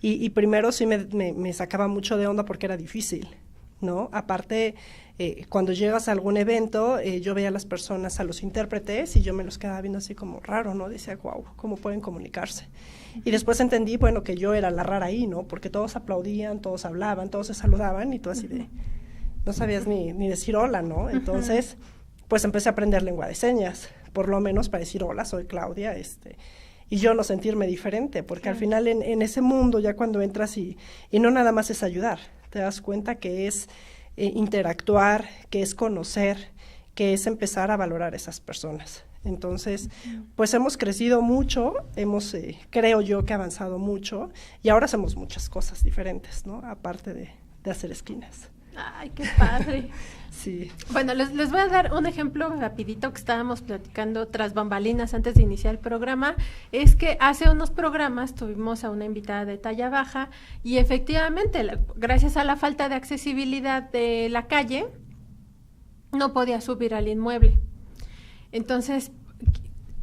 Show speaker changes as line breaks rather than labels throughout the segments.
y primero sí me sacaba mucho de onda porque era difícil, ¿no? Aparte, cuando llegas a algún evento, yo veía a las personas, a los intérpretes, y yo me los quedaba viendo así como raro, ¿no? Decía, wow, ¿cómo pueden comunicarse? Y después entendí, bueno, que yo era la rara ahí, ¿no? Porque todos aplaudían, todos hablaban, todos se saludaban, y tú así de, no sabías ni decir hola, ¿no? Entonces, pues empecé a aprender lengua de señas, por lo menos para decir hola, soy Claudia, y yo no sentirme diferente, porque al final en ese mundo ya cuando entras y no nada más es ayudar, te das cuenta que es interactuar, que es conocer, que es empezar a valorar a esas personas. Entonces, pues hemos crecido mucho, hemos, creo yo que avanzado mucho, y ahora hacemos muchas cosas diferentes, ¿no? Aparte de hacer esquinas.
Ay, qué padre.
Sí.
Bueno, les voy a dar un ejemplo rapidito que estábamos platicando tras bambalinas antes de iniciar el programa. Es que hace unos programas tuvimos a una invitada de talla baja y efectivamente, gracias a la falta de accesibilidad de la calle, no podía subir al inmueble. Entonces,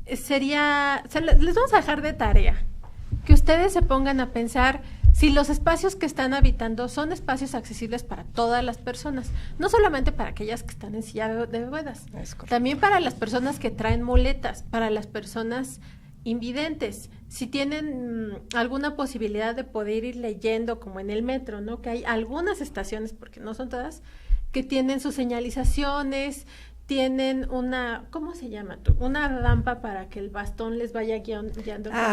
les vamos a dejar de tarea que ustedes se pongan a pensar si los espacios que están habitando son espacios accesibles para todas las personas, no solamente para aquellas que están en silla de ruedas, también para las personas que traen muletas, para las personas invidentes, si tienen alguna posibilidad de poder ir leyendo como en el metro, ¿no? Que hay algunas estaciones, porque no son todas, que tienen sus señalizaciones, tienen una, ¿cómo se llama? Una rampa para que el bastón les vaya guiando.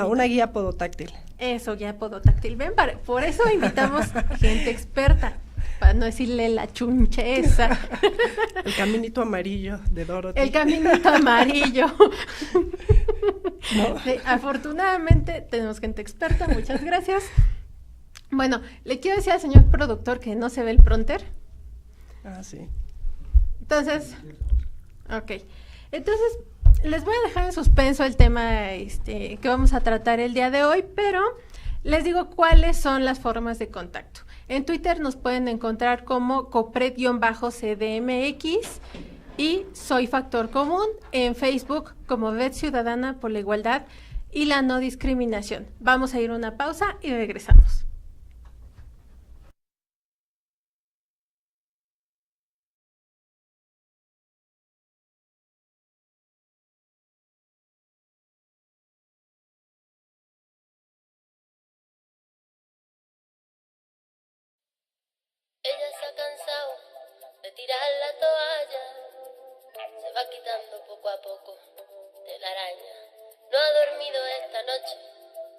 Una guía podotáctil.
Eso, guía podotáctil. Ven, por eso invitamos gente experta, para no decirle la chuncheza.
El caminito amarillo de Dorothy.
El caminito amarillo.
No.
Sí, afortunadamente tenemos gente experta, muchas gracias. Bueno, le quiero decir al señor productor que no se ve el prompter.
Sí.
Entonces, entonces les voy a dejar en suspenso el tema que vamos a tratar el día de hoy, pero les digo cuáles son las formas de contacto. En Twitter nos pueden encontrar como Copred-CDMX y Soy Factor Común, en Facebook como Red Ciudadana por la Igualdad y la No Discriminación. Vamos a ir a una pausa y regresamos.
Ella se ha cansado de tirar la toalla, se va quitando poco a poco de la araña. No ha dormido esta noche,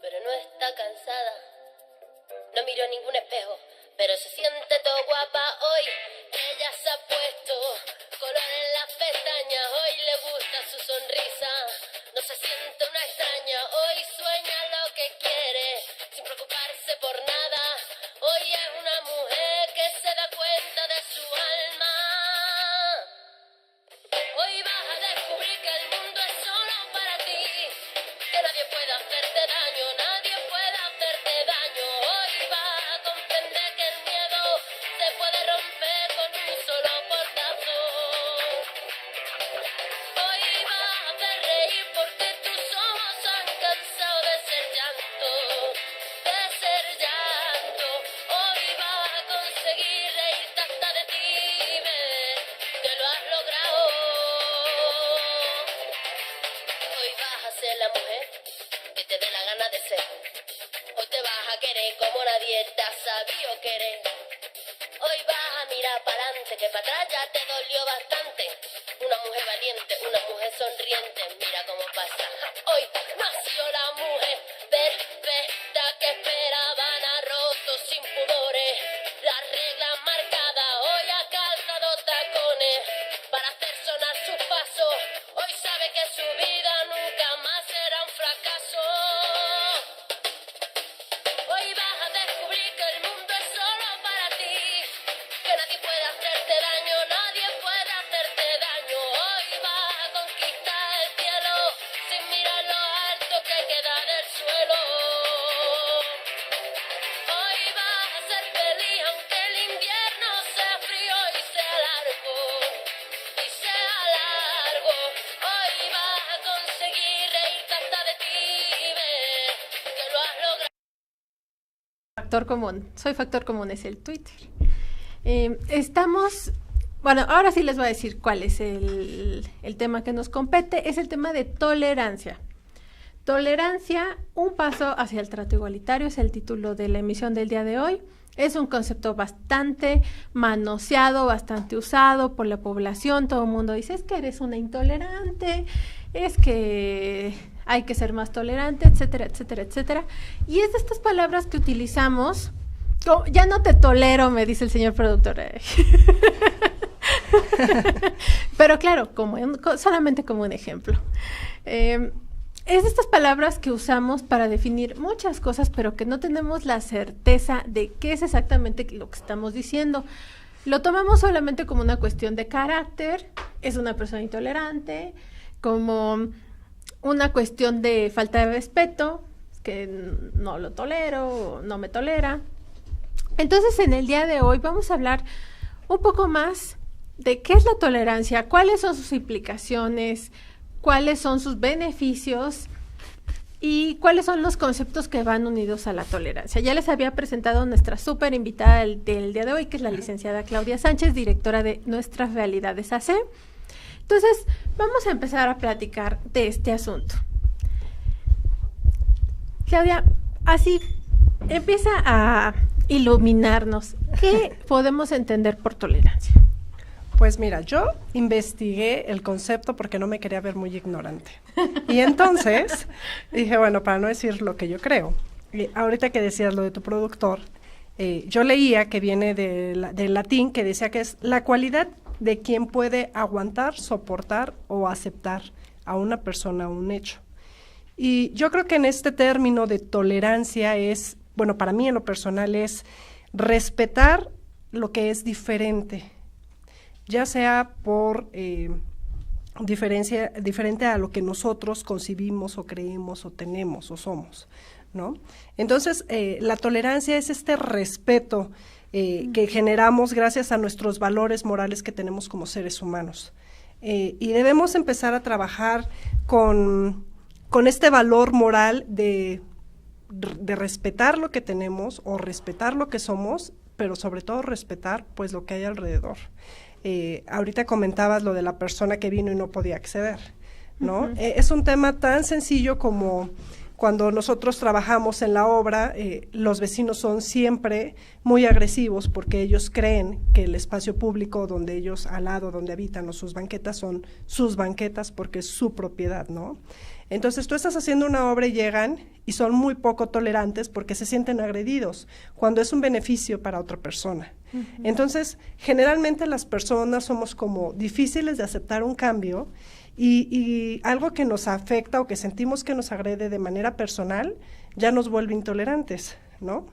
pero no está cansada. No miró ningún espejo, pero se siente todo guapa hoy. Ella se ha puesto color en las pestañas, hoy le gusta su sonrisa. No se siente una extraña, hoy sueña lo que quiere, sin preocuparse por nada. Hoy es una mujer que se da cuenta de su alma. Hoy vas a descubrir que el mundo es solo para ti, que nadie puede hacerte daño, nadie puede hacerte daño. Hoy vas a comprender que el miedo se puede romper con un solo portazo. Hoy vas a hacer reír porque tus ojos han cansado de ser llanto, de ser llanto. Hoy vas a conseguir reírte hasta de ti y ver que lo has logrado. Hoy vas a ser la mujer que te dé la gana de ser. Hoy te vas a querer como nadie te ha sabido querer. Hoy vas a mirar para adelante, que para atrás ya te dolió bastante. Una mujer valiente, una mujer sonriente, mira cómo pasa. Hoy nació la mujer perfecta que esperaban, ha roto sin pudores las reglas marcadas. Hoy ha calzado tacones para hacer sonar sus pasos. Hoy sabe que su vida nunca más será un fracaso. Hoy vas a descubrir que el mundo es solo para ti, que nadie puede hacerte daño, nadie puede hacerte daño. Hoy vas a conquistar el cielo sin mirar los
factor común. Soy factor común, es el Twitter. Bueno, ahora sí les voy a decir cuál es el tema que nos compete. Es el tema de tolerancia. Tolerancia, un paso hacia el trato igualitario, es el título de la emisión del día de hoy. Es un concepto bastante manoseado, bastante usado por la población. Todo el mundo dice, es que eres una intolerante, es que hay que ser más tolerante, etcétera, etcétera, etcétera. Y es de estas palabras que utilizamos, ya no te tolero, me dice el señor productor. Pero claro, solamente como un ejemplo. Es de estas palabras que usamos para definir muchas cosas, pero que no tenemos la certeza de qué es exactamente lo que estamos diciendo. Lo tomamos solamente como una cuestión de carácter, es una persona intolerante, como una cuestión de falta de respeto, que no lo tolero, no me tolera. Entonces, en el día de hoy vamos a hablar un poco más de qué es la tolerancia, cuáles son sus implicaciones, cuáles son sus beneficios y cuáles son los conceptos que van unidos a la tolerancia. Ya les había presentado a nuestra súper invitada del día de hoy, que es la licenciada Claudia Sánchez, directora de Nuestras Realidades AC. Entonces, vamos a empezar a platicar de este asunto. Claudia, así empieza a iluminarnos. ¿Qué podemos entender por tolerancia?
Pues mira, yo investigué el concepto porque no me quería ver muy ignorante. Y entonces dije, bueno, para no decir lo que yo creo, ahorita que decías lo de tu productor, yo leía que viene del latín, que decía que es la cualidad de quien puede aguantar, soportar o aceptar a una persona o un hecho. Y yo creo que en este término de tolerancia es, bueno, para mí en lo personal es respetar lo que es diferente, ya sea por diferente a lo que nosotros concibimos o creemos o tenemos o somos, ¿no? Entonces, la tolerancia es este respeto que generamos gracias a nuestros valores morales que tenemos como seres humanos. Y debemos empezar a trabajar con este valor moral de respetar lo que tenemos o respetar lo que somos, pero sobre todo respetar pues lo que hay alrededor. Ahorita comentabas lo de la persona que vino y no podía acceder, ¿no? Es un tema tan sencillo como cuando nosotros trabajamos en la obra, los vecinos son siempre muy agresivos porque ellos creen que el espacio público donde ellos al lado, donde habitan o sus banquetas son sus banquetas porque es su propiedad, ¿no? Entonces tú estás haciendo una obra y llegan y son muy poco tolerantes porque se sienten agredidos cuando es un beneficio para otra persona. Entonces, generalmente las personas somos como difíciles de aceptar un cambio y algo que nos afecta o que sentimos que nos agrede de manera personal ya nos vuelve intolerantes, ¿no?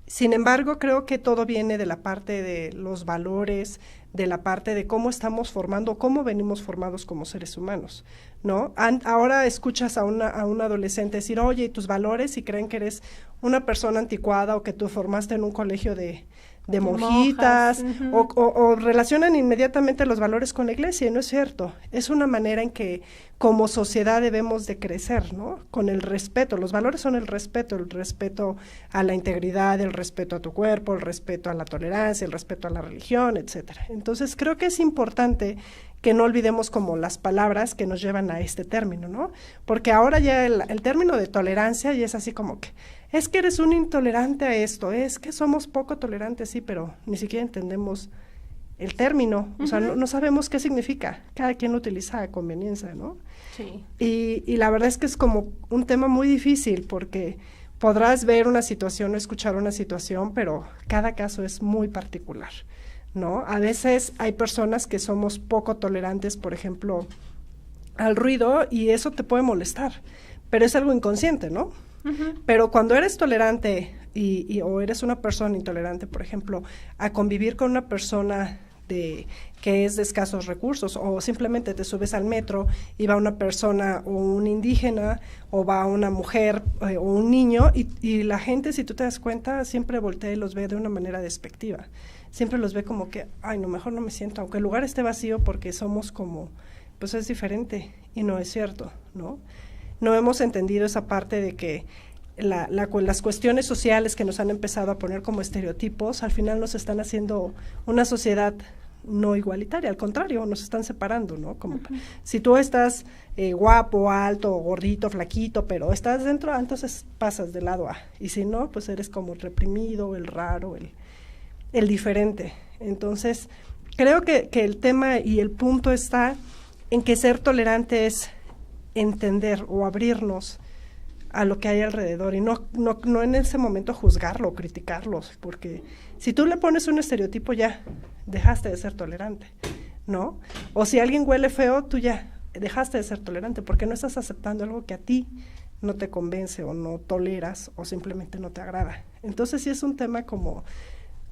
Sin embargo, creo que todo viene de la parte de los valores, de la parte de cómo estamos formando, cómo venimos formados como seres humanos, ¿no? Ahora escuchas a un adolescente decir, oye, ¿y tus valores? Y creen que eres una persona anticuada o que tú formaste en un colegio de monjitas, o relacionan inmediatamente los valores con la iglesia, y no es cierto. Es una manera en que como sociedad debemos de crecer, ¿no? Con el respeto. Los valores son el respeto a la integridad, el respeto a tu cuerpo, el respeto a la tolerancia, el respeto a la religión, etcétera. Entonces, creo que es importante que no olvidemos como las palabras que nos llevan a este término, ¿no? Porque ahora ya el término de tolerancia ya es así como que, es que eres un intolerante a esto, es que somos poco tolerantes, sí, pero ni siquiera entendemos el término, o sea, no sabemos qué significa, cada quien lo utiliza a conveniencia, ¿no?
Sí.
Y la verdad es que es como un tema muy difícil porque podrás ver una situación o escuchar una situación, pero cada caso es muy particular, ¿no? A veces hay personas que somos poco tolerantes, por ejemplo, al ruido, y eso te puede molestar, pero es algo inconsciente, ¿no? Pero cuando eres tolerante o eres una persona intolerante, por ejemplo, a convivir con una persona que es de escasos recursos, o simplemente te subes al metro y va una persona o un indígena o va una mujer o un niño y la gente, si tú te das cuenta, siempre voltea y los ve de una manera despectiva. Siempre los ve como que, ay, no, mejor no me siento, aunque el lugar esté vacío porque somos como, pues es diferente, y no es cierto, ¿no? No hemos entendido esa parte de que las cuestiones sociales que nos han empezado a poner como estereotipos, al final nos están haciendo una sociedad no igualitaria, al contrario, nos están separando, ¿no? Como si tú estás guapo, alto, gordito, flaquito, pero estás dentro, entonces pasas del lado A, y si no, pues eres como el reprimido, el raro, el diferente. Entonces, creo que el tema y el punto está en que ser tolerante es entender o abrirnos a lo que hay alrededor y no en ese momento juzgarlo o criticarlos, porque si tú le pones un estereotipo ya dejaste de ser tolerante, ¿no? O si alguien huele feo, tú ya dejaste de ser tolerante porque no estás aceptando algo que a ti no te convence o no toleras o simplemente no te agrada. Entonces sí es un tema como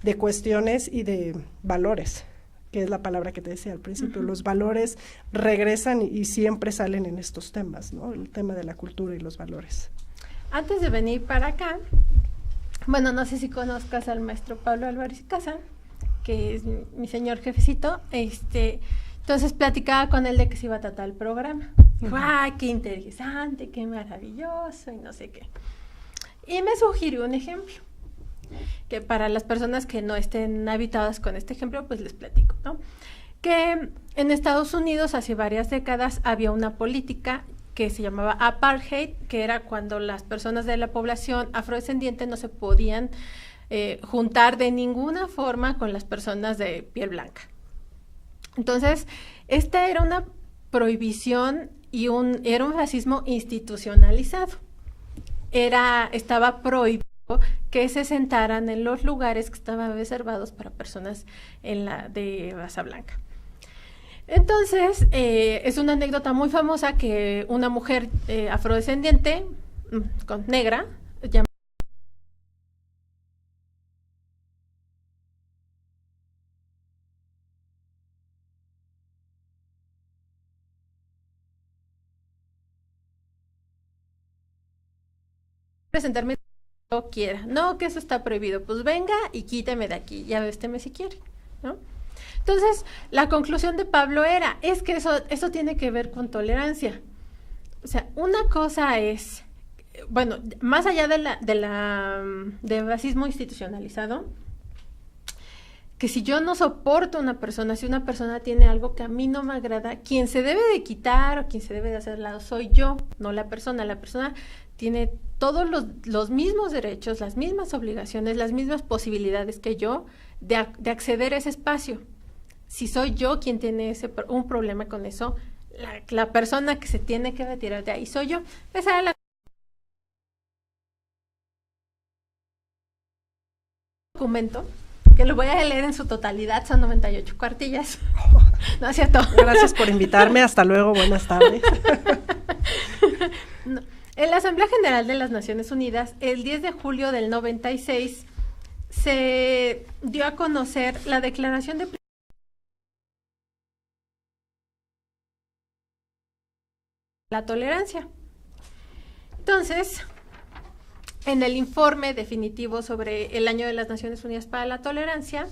de cuestiones y de valores, que es la palabra que te decía al principio. Los valores regresan y siempre salen en estos temas, ¿no? El tema de la cultura y los valores.
Antes de venir para acá, bueno, no sé si conozcas al maestro Pablo Álvarez y Casa, que es mi señor jefecito, entonces platicaba con él de que se iba a tratar el programa. Dijo, ¡ay, qué interesante, qué maravilloso! Y no sé qué. Y me sugirió un ejemplo, que para las personas que no estén habituadas con este ejemplo, pues les platico, ¿no? Que en Estados Unidos hace varias décadas había una política que se llamaba apartheid, que era cuando las personas de la población afrodescendiente no se podían juntar de ninguna forma con las personas de piel blanca. Entonces, esta era una prohibición y era un racismo institucionalizado. Estaba prohibido que se sentaran en los lugares que estaban reservados para personas de raza blanca. Entonces, es una anécdota muy famosa que una mujer afrodescendiente, negra, presentarme lo quiera, no, que eso está prohibido, pues venga y quíteme de aquí, ya vésteme si quiere, ¿no? Entonces, la conclusión de Pablo es que eso tiene que ver con tolerancia. O sea, una cosa es, bueno, más allá del racismo institucionalizado, que si yo no soporto a una persona, si una persona tiene algo que a mí no me agrada, quien se debe de quitar o quien se debe de hacer al lado soy yo, no la persona. La persona tiene todos los mismos derechos, las mismas obligaciones, las mismas posibilidades que yo de acceder a ese espacio. Si soy yo quien tiene un problema con eso, la persona que se tiene que retirar de ahí soy yo. Esa era la documento, que lo voy a leer en su totalidad, son 98 cuartillas. No es cierto.
Gracias por invitarme, hasta luego, buenas tardes.
No. En la Asamblea General de las Naciones Unidas, el 10 de julio del 96, se dio a conocer la Declaración de la Tolerancia. Entonces, en el informe definitivo sobre el Año de las Naciones Unidas para la Tolerancia,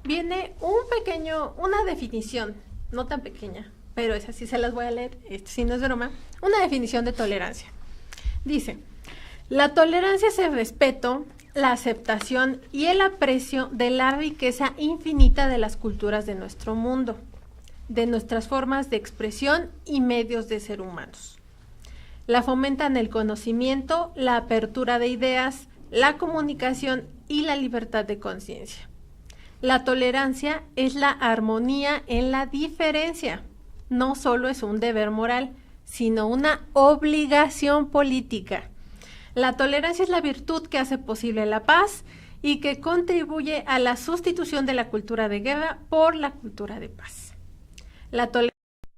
viene una definición, no tan pequeña, pero esa sí se las voy a leer, si no es broma, una definición de tolerancia. Dice, la tolerancia es el respeto, la aceptación y el aprecio de la riqueza infinita de las culturas de nuestro mundo, de nuestras formas de expresión y medios de ser humanos. La fomentan el conocimiento, la apertura de ideas, la comunicación y la libertad de conciencia. La tolerancia es la armonía en la diferencia. No solo es un deber moral, sino una obligación política. La tolerancia es la virtud que hace posible la paz y que contribuye a la sustitución de la cultura de guerra por la cultura de paz. La tolerancia no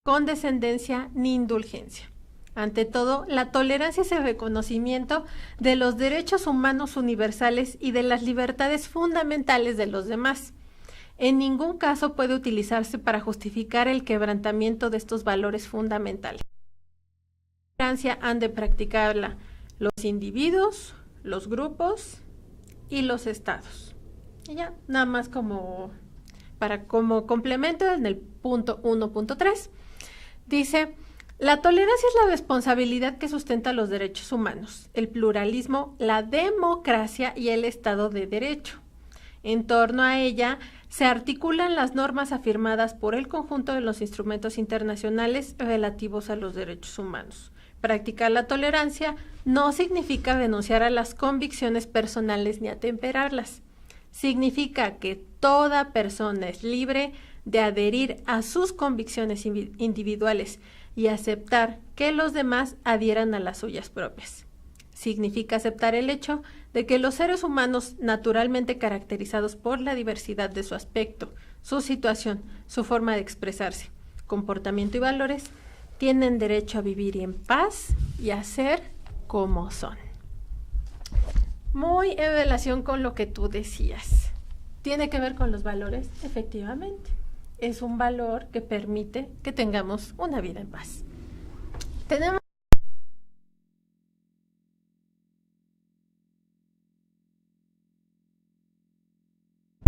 es condescendencia ni indulgencia. Ante todo, la tolerancia es el reconocimiento de los derechos humanos universales y de las libertades fundamentales de los demás. En ningún caso puede utilizarse para justificar el quebrantamiento de estos valores fundamentales. La tolerancia han de practicarla los individuos, los grupos y los estados. Y ya, nada más como complemento en el punto 1.3, dice, La tolerancia es la responsabilidad que sustenta los derechos humanos, el pluralismo, la democracia y el Estado de Derecho. En torno a ella se articulan las normas afirmadas por el conjunto de los instrumentos internacionales relativos a los derechos humanos. Practicar la tolerancia no significa renunciar a las convicciones personales ni atemperarlas. Significa que toda persona es libre de adherir a sus convicciones individuales y aceptar que los demás adhieran a las suyas propias. Significa aceptar el hecho de que los seres humanos, naturalmente caracterizados por la diversidad de su aspecto, su situación, su forma de expresarse, comportamiento y valores, tienen derecho a vivir en paz y a ser como son. Muy en relación con lo que tú decías. ¿Tiene que ver con los valores? Efectivamente. Es un valor que permite que tengamos una vida en paz. Tenemos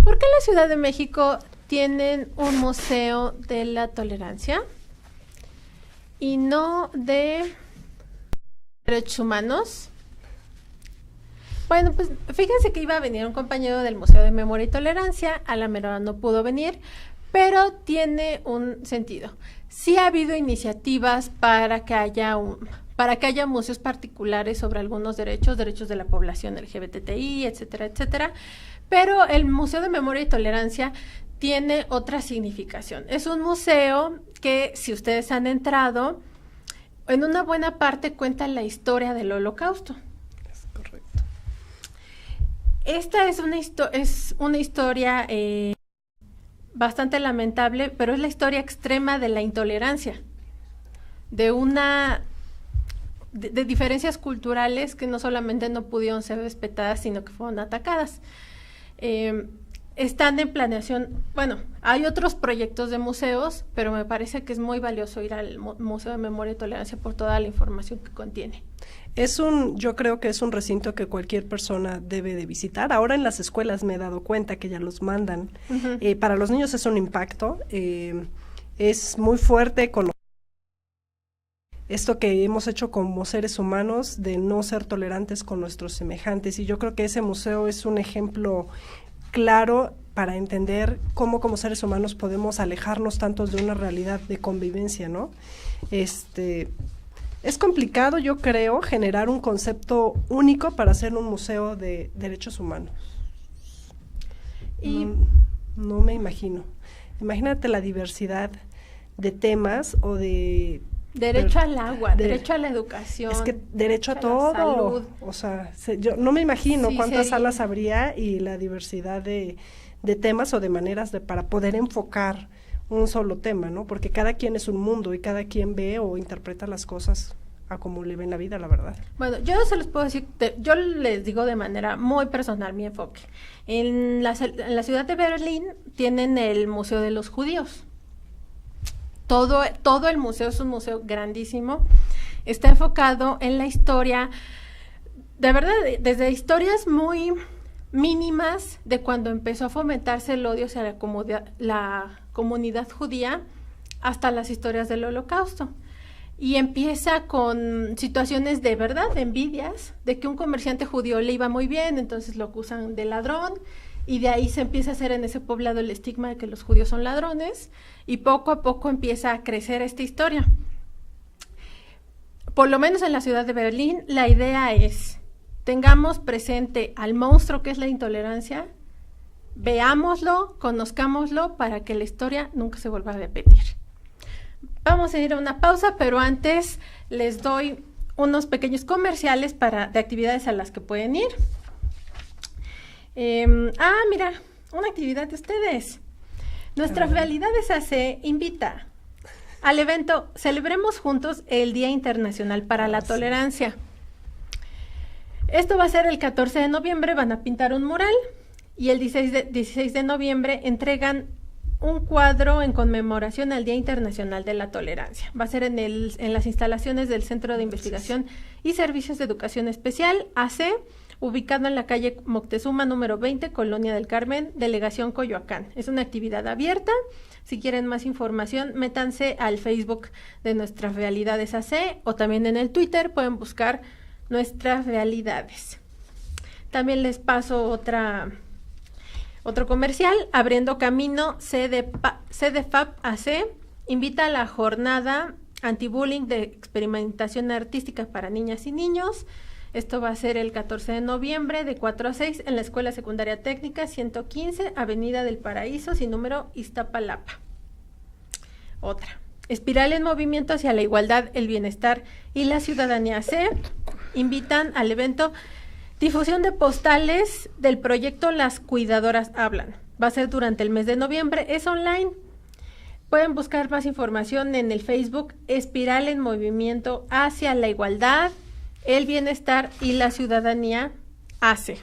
¿Por qué la Ciudad de México tienen un museo de la tolerancia y no de derechos humanos? Bueno, pues fíjense que iba a venir un compañero del Museo de Memoria y Tolerancia, a la mera hora no pudo venir, pero tiene un sentido. Sí ha habido iniciativas para que haya museos particulares sobre algunos derechos de la población LGBTI, etcétera, etcétera, pero el Museo de Memoria y Tolerancia tiene otra significación. Es un museo que, si ustedes han entrado, en una buena parte cuenta la historia del Holocausto.
Es correcto.
Esta es una historia bastante lamentable, pero es la historia extrema de la intolerancia, de diferencias culturales que no solamente no pudieron ser respetadas, sino que fueron atacadas. Están en planeación, bueno, hay otros proyectos de museos, pero me parece que es muy valioso ir al Museo de Memoria y Tolerancia por toda la información que contiene.
Yo creo que es un recinto que cualquier persona debe de visitar. Ahora en las escuelas me he dado cuenta que ya los mandan.
Uh-huh.
Para los niños es un impacto, es muy fuerte con esto que hemos hecho como seres humanos de no ser tolerantes con nuestros semejantes, y yo creo que ese museo es un ejemplo claro para entender cómo como seres humanos podemos alejarnos tantos de una realidad de convivencia, ¿no? Es complicado, yo creo, generar un concepto único para hacer un museo de derechos humanos.
Y
no me imagino. Imagínate la diversidad de temas o de
derecho al agua, derecho a la educación.
Es que derecho a todo.
La salud.
O sea, yo no me imagino cuántas
sería.
salas habría y la diversidad de temas o de maneras para poder enfocar un solo tema, ¿no? Porque cada quien es un mundo y cada quien ve o interpreta las cosas a como le ven la vida, la verdad.
Bueno, yo se los puedo decir, yo les digo de manera muy personal mi enfoque. En la ciudad de Berlín tienen el Museo de los Judíos. Todo el museo es un museo grandísimo. Está enfocado en la historia, de verdad, desde historias muy mínimas de cuando empezó a fomentarse el odio hacia la comunidad judía hasta las historias del Holocausto. Y empieza con situaciones de verdad, de envidias, de que un comerciante judío le iba muy bien, entonces lo acusan de ladrón, y de ahí se empieza a hacer en ese poblado el estigma de que los judíos son ladrones, y poco a poco empieza a crecer esta historia. Por lo menos en la ciudad de Berlín, la idea es, tengamos presente al monstruo que es la intolerancia, veámoslo, conozcámoslo, para que la historia nunca se vuelva a repetir. Vamos a ir a una pausa, pero antes les doy unos pequeños comerciales de actividades a las que pueden ir. Mira, una actividad de ustedes. Nuestra Realidades AC invita al evento Celebremos Juntos el Día Internacional para la Tolerancia. Esto va a ser el 14 de noviembre, van a pintar un mural, y el 16 de noviembre entregan un cuadro en conmemoración al Día Internacional de la Tolerancia. Va a ser en las instalaciones del Centro de Investigación y Servicios de Educación Especial, AC, ubicado en la calle Moctezuma número 20, Colonia del Carmen, Delegación Coyoacán. Es una actividad abierta. Si quieren más información, métanse al Facebook de Nuestras Realidades AC o también en el Twitter pueden buscar Nuestras Realidades. También les paso otro comercial. Abriendo Camino, CDFAP AC invita a la jornada antibullying de experimentación artística para niñas y niños. Esto va a ser el 14 de noviembre de 4 a 6 en la Escuela Secundaria Técnica 115, Avenida del Paraíso, sin número, Iztapalapa. Otra. Espiral en Movimiento hacia la Igualdad, el Bienestar y la Ciudadanía C invitan al evento Difusión de postales del proyecto Las Cuidadoras Hablan. Va a ser durante el mes de noviembre, es online. Pueden buscar más información en el Facebook Espiral en Movimiento hacia la Igualdad, el Bienestar y la Ciudadanía AC.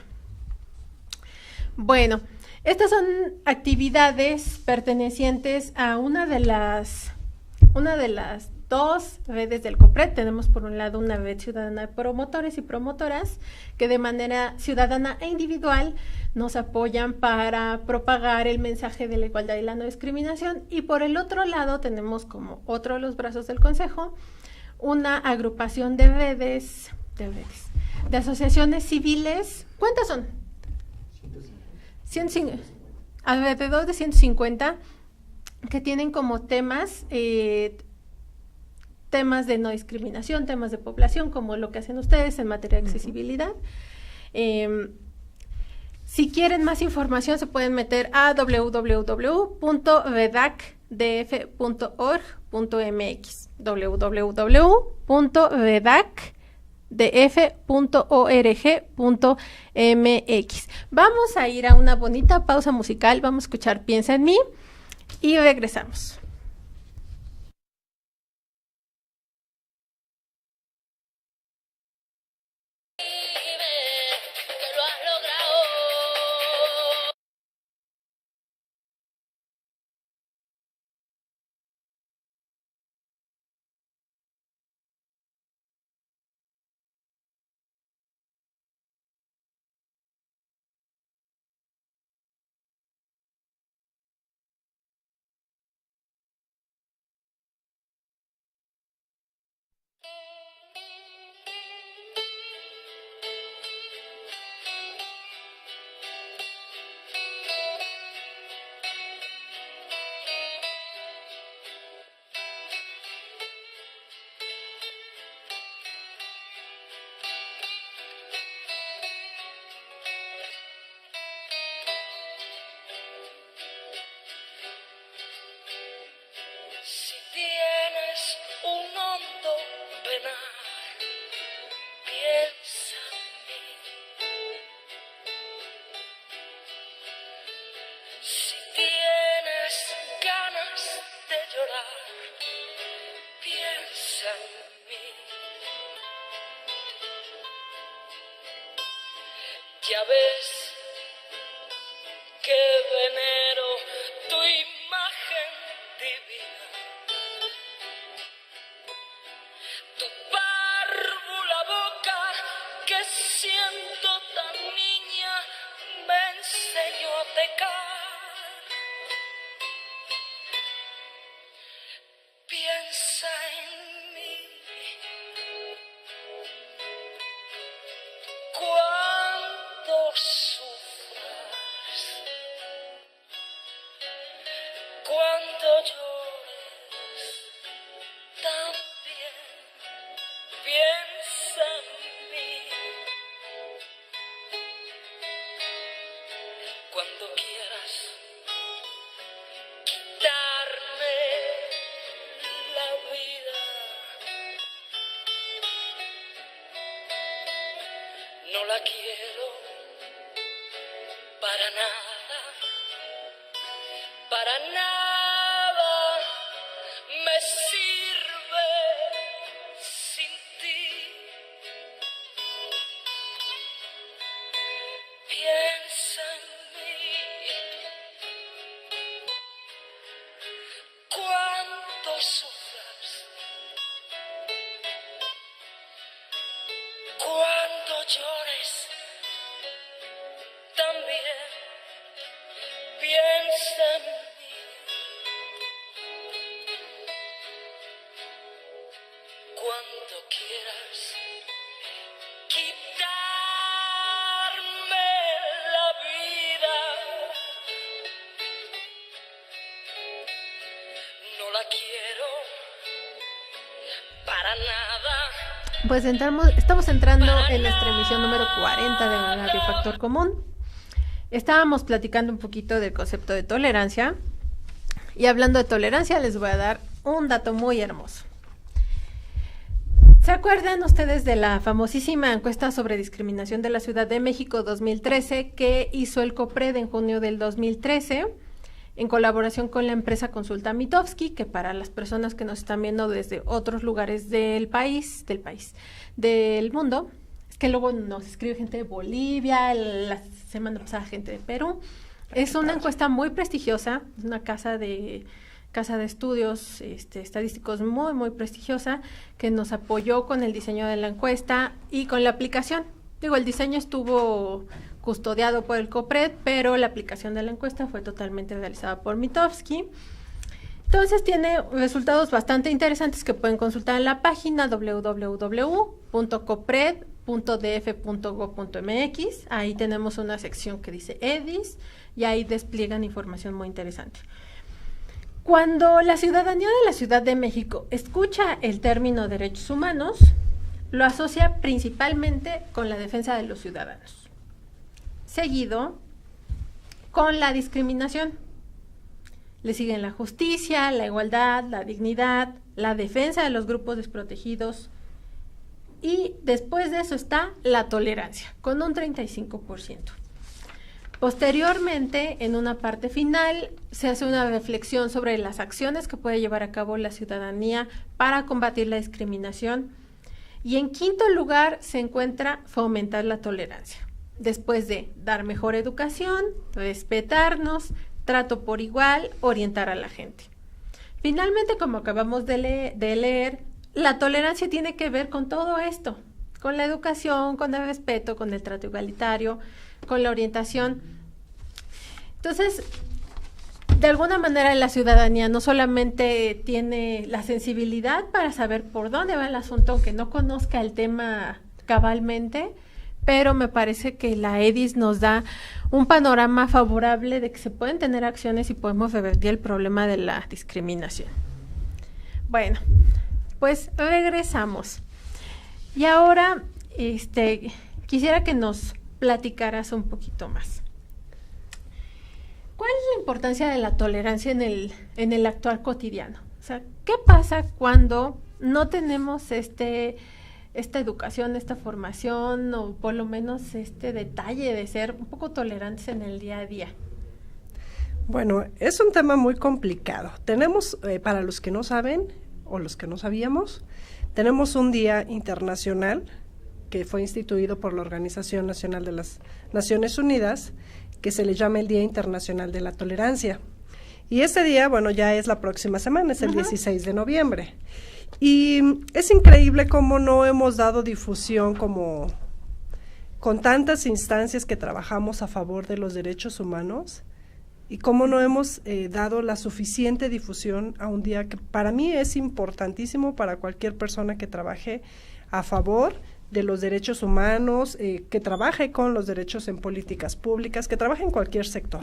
Bueno, estas son actividades pertenecientes a una de las dos redes del COPRED. Tenemos por un lado una red ciudadana de promotores y promotoras que de manera ciudadana e individual nos apoyan para propagar el mensaje de la igualdad y la no discriminación, y por el otro lado tenemos como otro de los brazos del Consejo una agrupación de redes de asociaciones civiles. ¿Cuántas son? 150, alrededor de 150 que tienen como temas temas de no discriminación, temas de población, como lo que hacen ustedes en materia de accesibilidad. Si quieren más información, se pueden meter a www.redacdf.org.mx, www.redacdf.org.mx. Vamos a ir a una bonita pausa musical, vamos a escuchar Piensa en mí y regresamos.
Ya ves que venero tu imagen divina, tu párvula boca que siendo tan niña me enseñó a pecar. Piensa en mí cuando sufras, cuando llores, también piensa en mí. Cuando quieras quitarme la vida, no la quiero para nada, para nada me sirve sin ti. Piensa en mí cuando sufras, cuando llores, nada.
Pues estamos entrando en nuestra emisión número 40 de Radio Factor Común. Estábamos platicando un poquito del concepto de tolerancia. Y hablando de tolerancia, les voy a dar un dato muy hermoso. ¿Se acuerdan ustedes de la famosísima encuesta sobre discriminación de la Ciudad de México 2013 que hizo el COPRED en junio del 2013 en colaboración con la empresa Consulta Mitofsky, que para las personas que nos están viendo desde otros lugares del mundo, es que luego nos escribe gente de Bolivia, la semana pasada gente de Perú, es una encuesta muy prestigiosa, es una casa de estudios estadísticos muy, muy prestigiosa, que nos apoyó con el diseño de la encuesta y con la aplicación. Digo, el diseño estuvo custodiado por el COPRED, pero la aplicación de la encuesta fue totalmente realizada por Mitofsky. Entonces tiene resultados bastante interesantes que pueden consultar en la página www.copred.df.gov.mx. Ahí tenemos una sección que dice EDIS y ahí despliegan información muy interesante. Cuando la ciudadanía de la Ciudad de México escucha el término derechos humanos, lo asocia principalmente con la defensa de los ciudadanos, seguido con la discriminación. Le siguen la justicia, la igualdad, la dignidad, la defensa de los grupos desprotegidos y después de eso está la tolerancia, con un 35%. Posteriormente, en una parte final, se hace una reflexión sobre las acciones que puede llevar a cabo la ciudadanía para combatir la discriminación. Y en quinto lugar se encuentra fomentar la tolerancia, después de dar mejor educación, respetarnos, trato por igual, orientar a la gente. Finalmente, como acabamos de leer, la tolerancia tiene que ver con todo esto, con la educación, con el respeto, con el trato igualitario, con la orientación. Entonces, de alguna manera la ciudadanía no solamente tiene la sensibilidad para saber por dónde va el asunto, aunque no conozca el tema cabalmente, pero me parece que la EDIS nos da un panorama favorable de que se pueden tener acciones y podemos revertir el problema de la discriminación. Bueno, pues regresamos. Y ahora, quisiera que nos platicaras un poquito más. ¿Cuál es la importancia de la tolerancia en el actuar cotidiano? O sea, ¿qué pasa cuando no tenemos esta educación, esta formación o por lo menos este detalle de ser un poco tolerantes en el día a día?
Bueno, es un tema muy complicado. Tenemos, para los que no saben o los que no sabíamos, tenemos un día internacional que fue instituido por la Organización Nacional de las Naciones Unidas, que se le llama el Día Internacional de la Tolerancia. Y ese día, bueno, ya es la próxima semana, es el 16 de noviembre. Y es increíble cómo no hemos dado difusión con tantas instancias que trabajamos a favor de los derechos humanos y cómo no hemos dado la suficiente difusión a un día que para mí es importantísimo para cualquier persona que trabaje a favor de los derechos humanos, que trabaje con los derechos en políticas públicas, que trabaje en cualquier sector.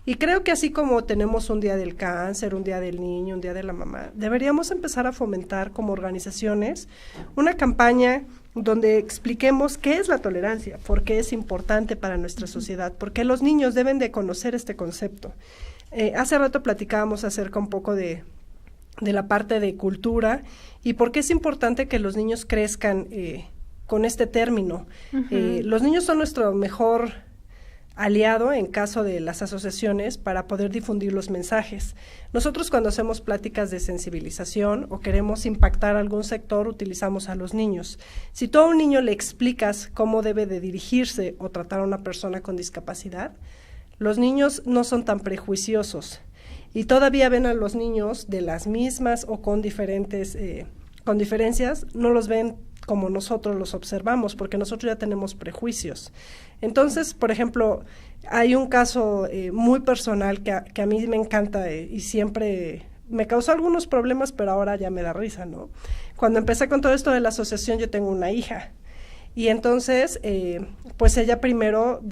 Y creo que así como tenemos un día del cáncer, un día del niño, un día de la mamá, deberíamos empezar a fomentar como organizaciones una campaña donde expliquemos qué es la tolerancia, por qué es importante para nuestra sociedad, por qué los niños deben de conocer este concepto. Hace rato platicábamos acerca un poco de la parte de cultura y por qué es importante que los niños crezcan con este término. Los niños son nuestro mejor aliado en caso de las asociaciones para poder difundir los mensajes. Nosotros cuando hacemos pláticas de sensibilización o queremos impactar algún sector, utilizamos a los niños. Si tú a un niño le explicas cómo debe de dirigirse o tratar a una persona con discapacidad, los niños no son tan prejuiciosos y todavía ven a los niños de las mismas o con diferencias, no los ven como nosotros los observamos, porque nosotros ya tenemos prejuicios. Entonces, por ejemplo, hay un caso muy personal que a mí me encanta y siempre me causó algunos problemas, pero ahora ya me da risa, ¿no? Cuando empecé con todo esto de la asociación, yo tengo una hija, y entonces, pues ella primero,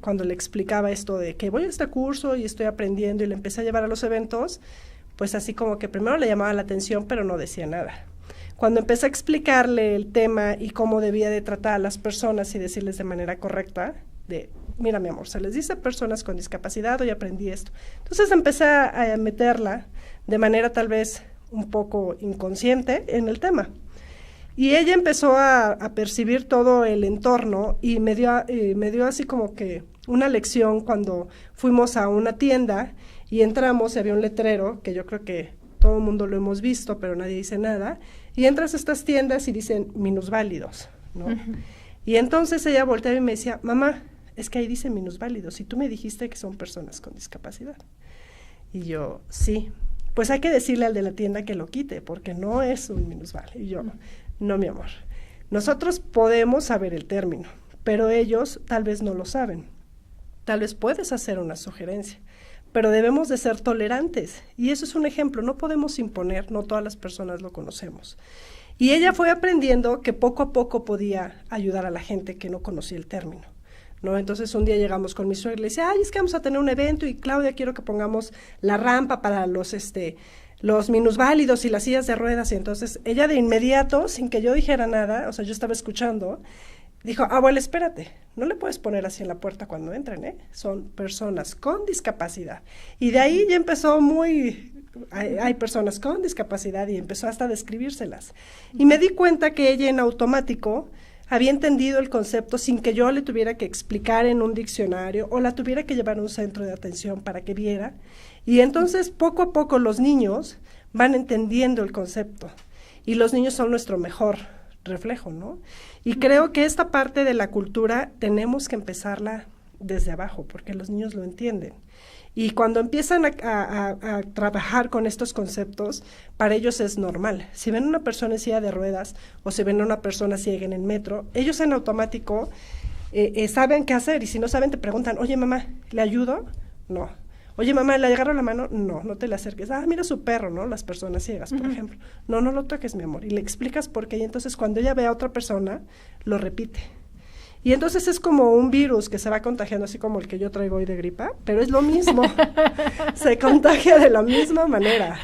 cuando le explicaba esto de que voy a este curso y estoy aprendiendo y le empecé a llevar a los eventos, pues así como que primero le llamaba la atención, pero no decía nada. Cuando empecé a explicarle el tema y cómo debía de tratar a las personas y decirles de manera correcta, mira mi amor, se les dice personas con discapacidad, hoy aprendí esto. Entonces empecé a meterla de manera tal vez un poco inconsciente en el tema. Y ella empezó a percibir todo el entorno y me dio así como que una lección cuando fuimos a una tienda y entramos y había un letrero, que yo creo que todo el mundo lo hemos visto, pero nadie dice nada, y entras a estas tiendas y dicen minusválidos, ¿no? Y entonces ella volteaba y me decía, mamá, es que ahí dice minusválidos, y tú me dijiste que son personas con discapacidad. Y yo, sí, pues hay que decirle al de la tienda que lo quite, porque no es un minusválido. Y yo, no, mi amor, nosotros podemos saber el término, pero ellos tal vez no lo saben. Tal vez puedes hacer una sugerencia, pero debemos de ser tolerantes. Y eso es un ejemplo, no podemos imponer, no todas las personas lo conocemos. Y ella fue aprendiendo que poco a poco podía ayudar a la gente que no conocía el término, ¿no? Entonces un día llegamos con mi suegra y le decía, ay, es que vamos a tener un evento y Claudia, quiero que pongamos la rampa para los minusválidos y las sillas de ruedas. Y entonces ella de inmediato, sin que yo dijera nada, o sea, yo estaba escuchando, dijo, abuela, espérate, no le puedes poner así en la puerta cuando entren, ¿eh? Son personas con discapacidad. Y de ahí ya empezó hay personas con discapacidad y empezó hasta a describírselas. Y me di cuenta que ella en automático había entendido el concepto sin que yo le tuviera que explicar en un diccionario o la tuviera que llevar a un centro de atención para que viera. Y entonces poco a poco los niños van entendiendo el concepto y los niños son nuestro mejor reflejo, ¿no? Y creo que esta parte de la cultura tenemos que empezarla desde abajo, porque los niños lo entienden. Y cuando empiezan a trabajar con estos conceptos, para ellos es normal. Si ven a una persona en silla de ruedas o si ven a una persona ciega en el metro, ellos en automático saben qué hacer, y si no saben te preguntan, oye mamá, ¿le ayudo? No. Oye, mamá, ¿le agarro la mano? No, no te le acerques. Ah, mira su perro, ¿no? Las personas ciegas, por ejemplo. No, no lo toques, mi amor. Y le explicas por qué. Y entonces cuando ella ve a otra persona, lo repite. Y entonces es como un virus que se va contagiando, así como el que yo traigo hoy de gripa, pero es lo mismo. Se contagia de la misma manera.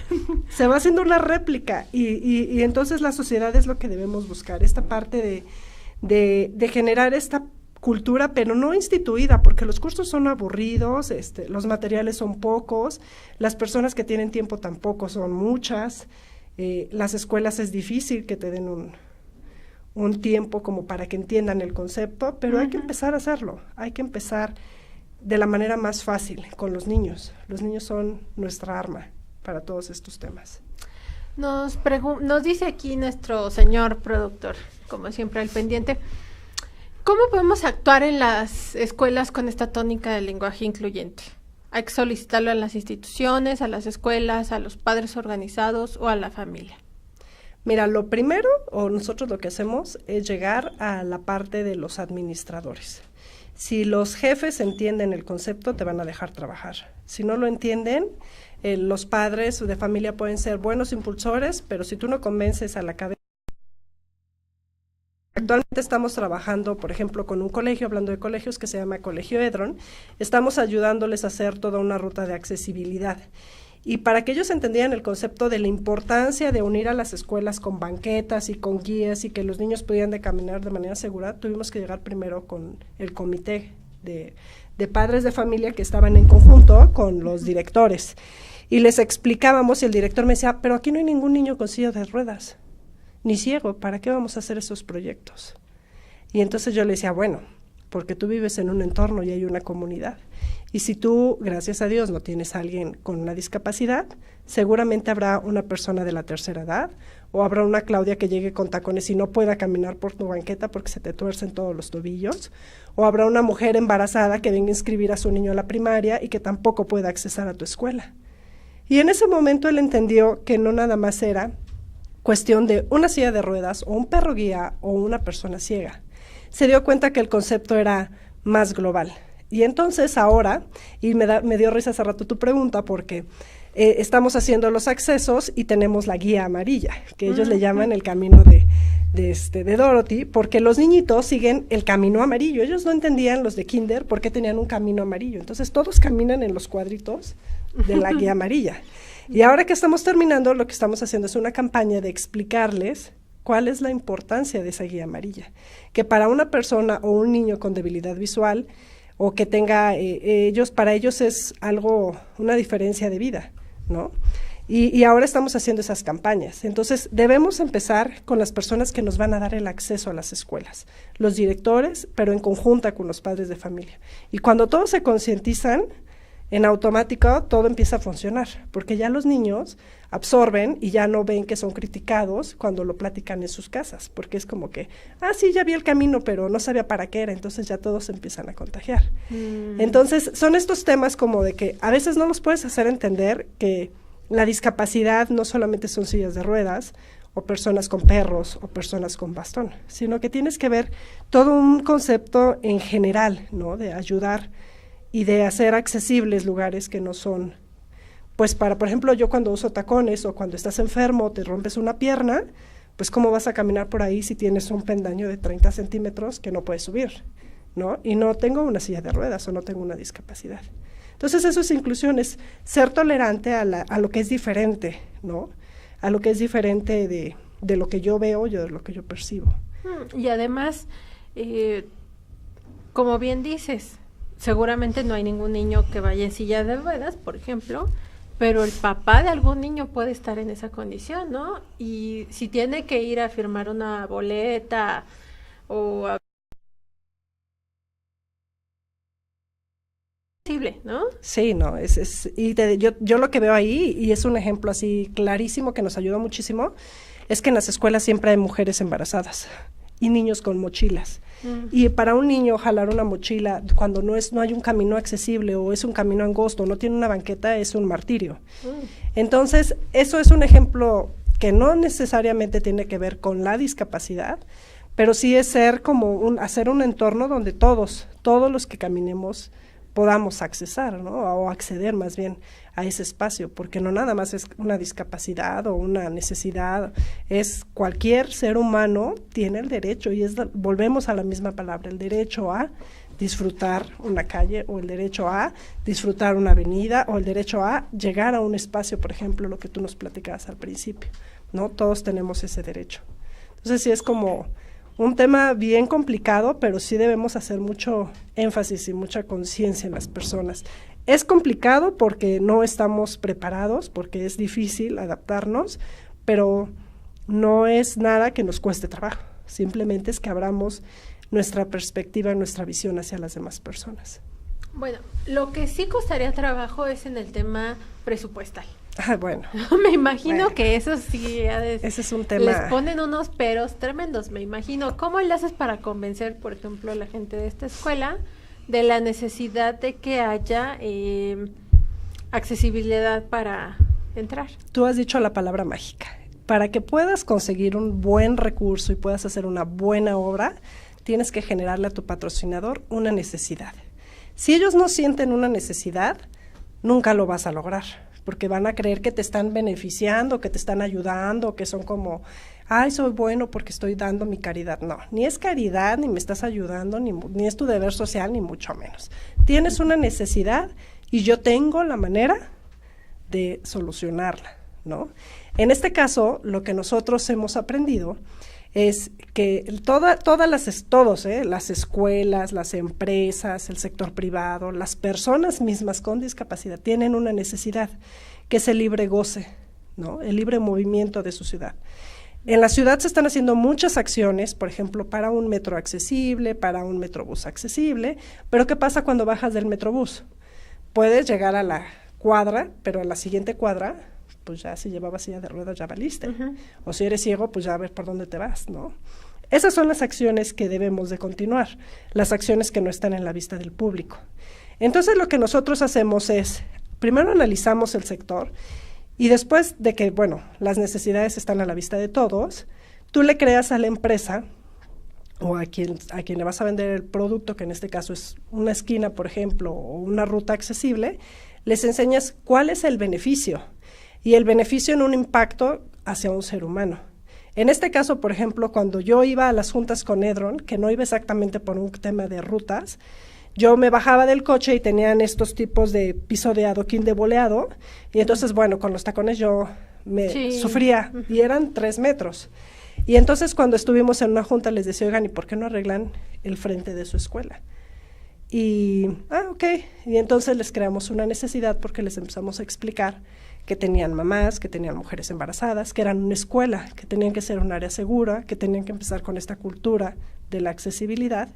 Se va haciendo una réplica. Y entonces la sociedad es lo que debemos buscar. Esta parte de generar esta cultura, pero no instituida, porque los cursos son aburridos, los materiales son pocos, las personas que tienen tiempo tampoco son muchas, las escuelas es difícil que te den un tiempo como para que entiendan el concepto, pero hay que empezar a hacerlo, hay que empezar de la manera más fácil con los niños son nuestra arma para todos estos temas.
Nos dice aquí nuestro señor productor, como siempre al pendiente, ¿cómo podemos actuar en las escuelas con esta tónica del lenguaje incluyente? ¿Hay que solicitarlo a las instituciones, a las escuelas, a los padres organizados o a la familia?
Mira, lo primero, o nosotros lo que hacemos, es llegar a la parte de los administradores. Si los jefes entienden el concepto, te van a dejar trabajar. Si no lo entienden, los padres de familia pueden ser buenos impulsores, pero si tú no convences a la cabeza. Actualmente estamos trabajando, por ejemplo, con un colegio, hablando de colegios, que se llama Colegio Edron. Estamos ayudándoles a hacer toda una ruta de accesibilidad. Y para que ellos entendieran el concepto de la importancia de unir a las escuelas con banquetas y con guías y que los niños pudieran caminar de manera segura, tuvimos que llegar primero con el comité de padres de familia que estaban en conjunto con los directores. Y les explicábamos y el director me decía, pero aquí no hay ningún niño con silla de ruedas, ni ciego, ¿para qué vamos a hacer esos proyectos? Y entonces yo le decía, bueno, porque tú vives en un entorno y hay una comunidad. Y si tú, gracias a Dios, no tienes a alguien con una discapacidad, seguramente habrá una persona de la tercera edad o habrá una Claudia que llegue con tacones y no pueda caminar por tu banqueta porque se te tuercen todos los tobillos, o habrá una mujer embarazada que venga a inscribir a su niño a la primaria y que tampoco pueda accesar a tu escuela. Y en ese momento él entendió que no nada más era cuestión de una silla de ruedas o un perro guía o una persona ciega. Se dio cuenta que el concepto era más global. Y entonces ahora, y me dio risa hace rato tu pregunta, porque estamos haciendo los accesos y tenemos la guía amarilla, que ellos le llaman el camino de Dorothy, porque los niñitos siguen el camino amarillo. Ellos no entendían, los de kinder, por qué tenían un camino amarillo. Entonces todos caminan en los cuadritos de la guía amarilla. Y ahora que estamos terminando, lo que estamos haciendo es una campaña de explicarles ¿Cuál es la importancia de esa guía amarilla? Que para una persona o un niño con debilidad visual o que tenga para ellos es algo, una diferencia de vida, ¿no? Y ahora estamos haciendo esas campañas. Entonces, debemos empezar con las personas que nos van a dar el acceso a las escuelas, los directores, pero en conjunta con los padres de familia. Y cuando todos se concientizan, en automático todo empieza a funcionar, porque ya los niños absorben y ya no ven que son criticados cuando lo platican en sus casas, porque es como que, sí, ya vi el camino, pero no sabía para qué era, entonces ya todos empiezan a contagiar. Entonces, son estos temas como de que a veces no los puedes hacer entender que la discapacidad no solamente son sillas de ruedas, o personas con perros, o personas con bastón, sino que tienes que ver todo un concepto en general, ¿no? De ayudar y de hacer accesibles lugares que no son, pues por ejemplo, yo cuando uso tacones o cuando estás enfermo, te rompes una pierna, pues ¿cómo vas a caminar por ahí si tienes un pendaño de 30 centímetros que no puedes subir, ¿no? Y no tengo una silla de ruedas o no tengo una discapacidad. Entonces eso es inclusión, es ser tolerante a lo que es diferente, ¿no? A lo que es diferente de lo que yo veo, de lo que yo percibo.
Y además, como bien dices, seguramente no hay ningún niño que vaya en silla de ruedas, por ejemplo, pero el papá de algún niño puede estar en esa condición, ¿no? Y si tiene que ir a firmar una boleta o ¿no?
Sí, no, yo lo que veo ahí, y es un ejemplo así clarísimo que nos ayuda muchísimo, es que en las escuelas siempre hay mujeres embarazadas y niños con mochilas. Y para un niño jalar una mochila cuando no hay un camino accesible o es un camino angosto, no tiene una banqueta, es un martirio. Entonces, eso es un ejemplo que no necesariamente tiene que ver con la discapacidad, pero sí es ser como hacer un entorno donde todos los que caminemos podamos accesar, ¿no? O acceder más bien a ese espacio, porque no nada más es una discapacidad o una necesidad, es cualquier ser humano tiene el derecho, y volvemos a la misma palabra, el derecho a disfrutar una calle, o el derecho a disfrutar una avenida, o el derecho a llegar a un espacio, por ejemplo, lo que tú nos platicabas al principio, ¿no? Todos tenemos ese derecho. Entonces sí es como un tema bien complicado, pero sí debemos hacer mucho énfasis y mucha conciencia en las personas. Es complicado porque no estamos preparados, porque es difícil adaptarnos, pero no es nada que nos cueste trabajo. Simplemente es que abramos nuestra perspectiva, nuestra visión hacia las demás personas.
Bueno, lo que sí costaría trabajo es en el tema presupuestal.
Bueno.
Me imagino que eso sí,
ese es un tema.
Les ponen unos peros tremendos, me imagino. ¿Cómo le haces para convencer, por ejemplo, a la gente de esta escuela de la necesidad de que haya accesibilidad para entrar?
Tú has dicho la palabra mágica. Para que puedas conseguir un buen recurso y puedas hacer una buena obra, tienes que generarle a tu patrocinador una necesidad. Si ellos no sienten una necesidad, nunca lo vas a lograr, porque van a creer que te están beneficiando, que te están ayudando, que son como, soy bueno porque estoy dando mi caridad. No, ni es caridad, ni me estás ayudando, ni es tu deber social, ni mucho menos. Tienes una necesidad y yo tengo la manera de solucionarla, ¿no? En este caso, lo que nosotros hemos aprendido es que las escuelas, las empresas, el sector privado, las personas mismas con discapacidad tienen una necesidad, que es el libre goce, ¿no? El libre movimiento de su ciudad. En la ciudad se están haciendo muchas acciones, por ejemplo, para un metro accesible, para un metrobús accesible, pero ¿qué pasa cuando bajas del metrobús? Puedes llegar a la cuadra, pero a la siguiente cuadra, pues ya si llevabas silla de ruedas ya valiste. O si eres ciego, pues ya a ver por dónde te vas, ¿no? Esas son las acciones que debemos de continuar, las acciones que no están en la vista del público. Entonces lo que nosotros hacemos es, primero analizamos el sector y después de que, las necesidades están a la vista de todos, tú le creas a la empresa o a quien le vas a vender el producto, que en este caso es una esquina, por ejemplo, o una ruta accesible, les enseñas cuál es el beneficio. Y el beneficio en un impacto hacia un ser humano. En este caso, por ejemplo, cuando yo iba a las juntas con Edron, que no iba exactamente por un tema de rutas, yo me bajaba del coche y tenían estos tipos de piso de adoquín de boleado, y entonces, con los tacones yo me sufría, y eran 3 metros. Y entonces cuando estuvimos en una junta les decía, oigan, ¿y por qué no arreglan el frente de su escuela? Y, ok, y entonces les creamos una necesidad porque les empezamos a explicar que tenían mamás, que tenían mujeres embarazadas, que eran una escuela, que tenían que ser un área segura, que tenían que empezar con esta cultura de la accesibilidad.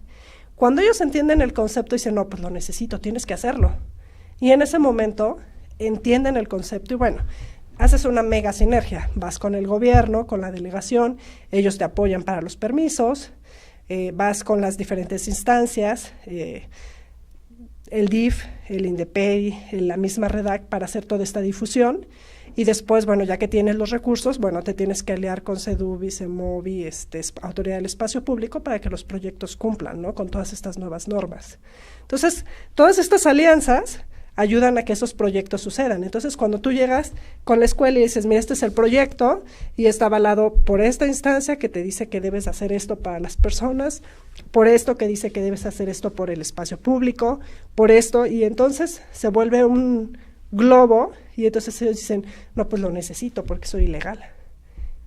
Cuando ellos entienden el concepto, dicen, no, pues lo necesito, tienes que hacerlo. Y en ese momento entienden el concepto y bueno, haces una mega sinergia, vas con el gobierno, con la delegación, ellos te apoyan para los permisos, vas con las diferentes instancias, el DIF, el INDEPEI, la misma REDAC para hacer toda esta difusión y después, bueno, ya que tienes los recursos, bueno, te tienes que aliar con CEDUBI, CEMOVI, Autoridad del Espacio Público para que los proyectos cumplan, ¿no? Con todas estas nuevas normas. Entonces, todas estas alianzas ayudan a que esos proyectos sucedan. Entonces, cuando tú llegas con la escuela y dices, mira, este es el proyecto y está avalado por esta instancia que te dice que debes hacer esto para las personas, por esto que dice que debes hacer esto por el espacio público, por esto, y entonces se vuelve un globo y entonces ellos dicen, no, pues lo necesito porque soy ilegal.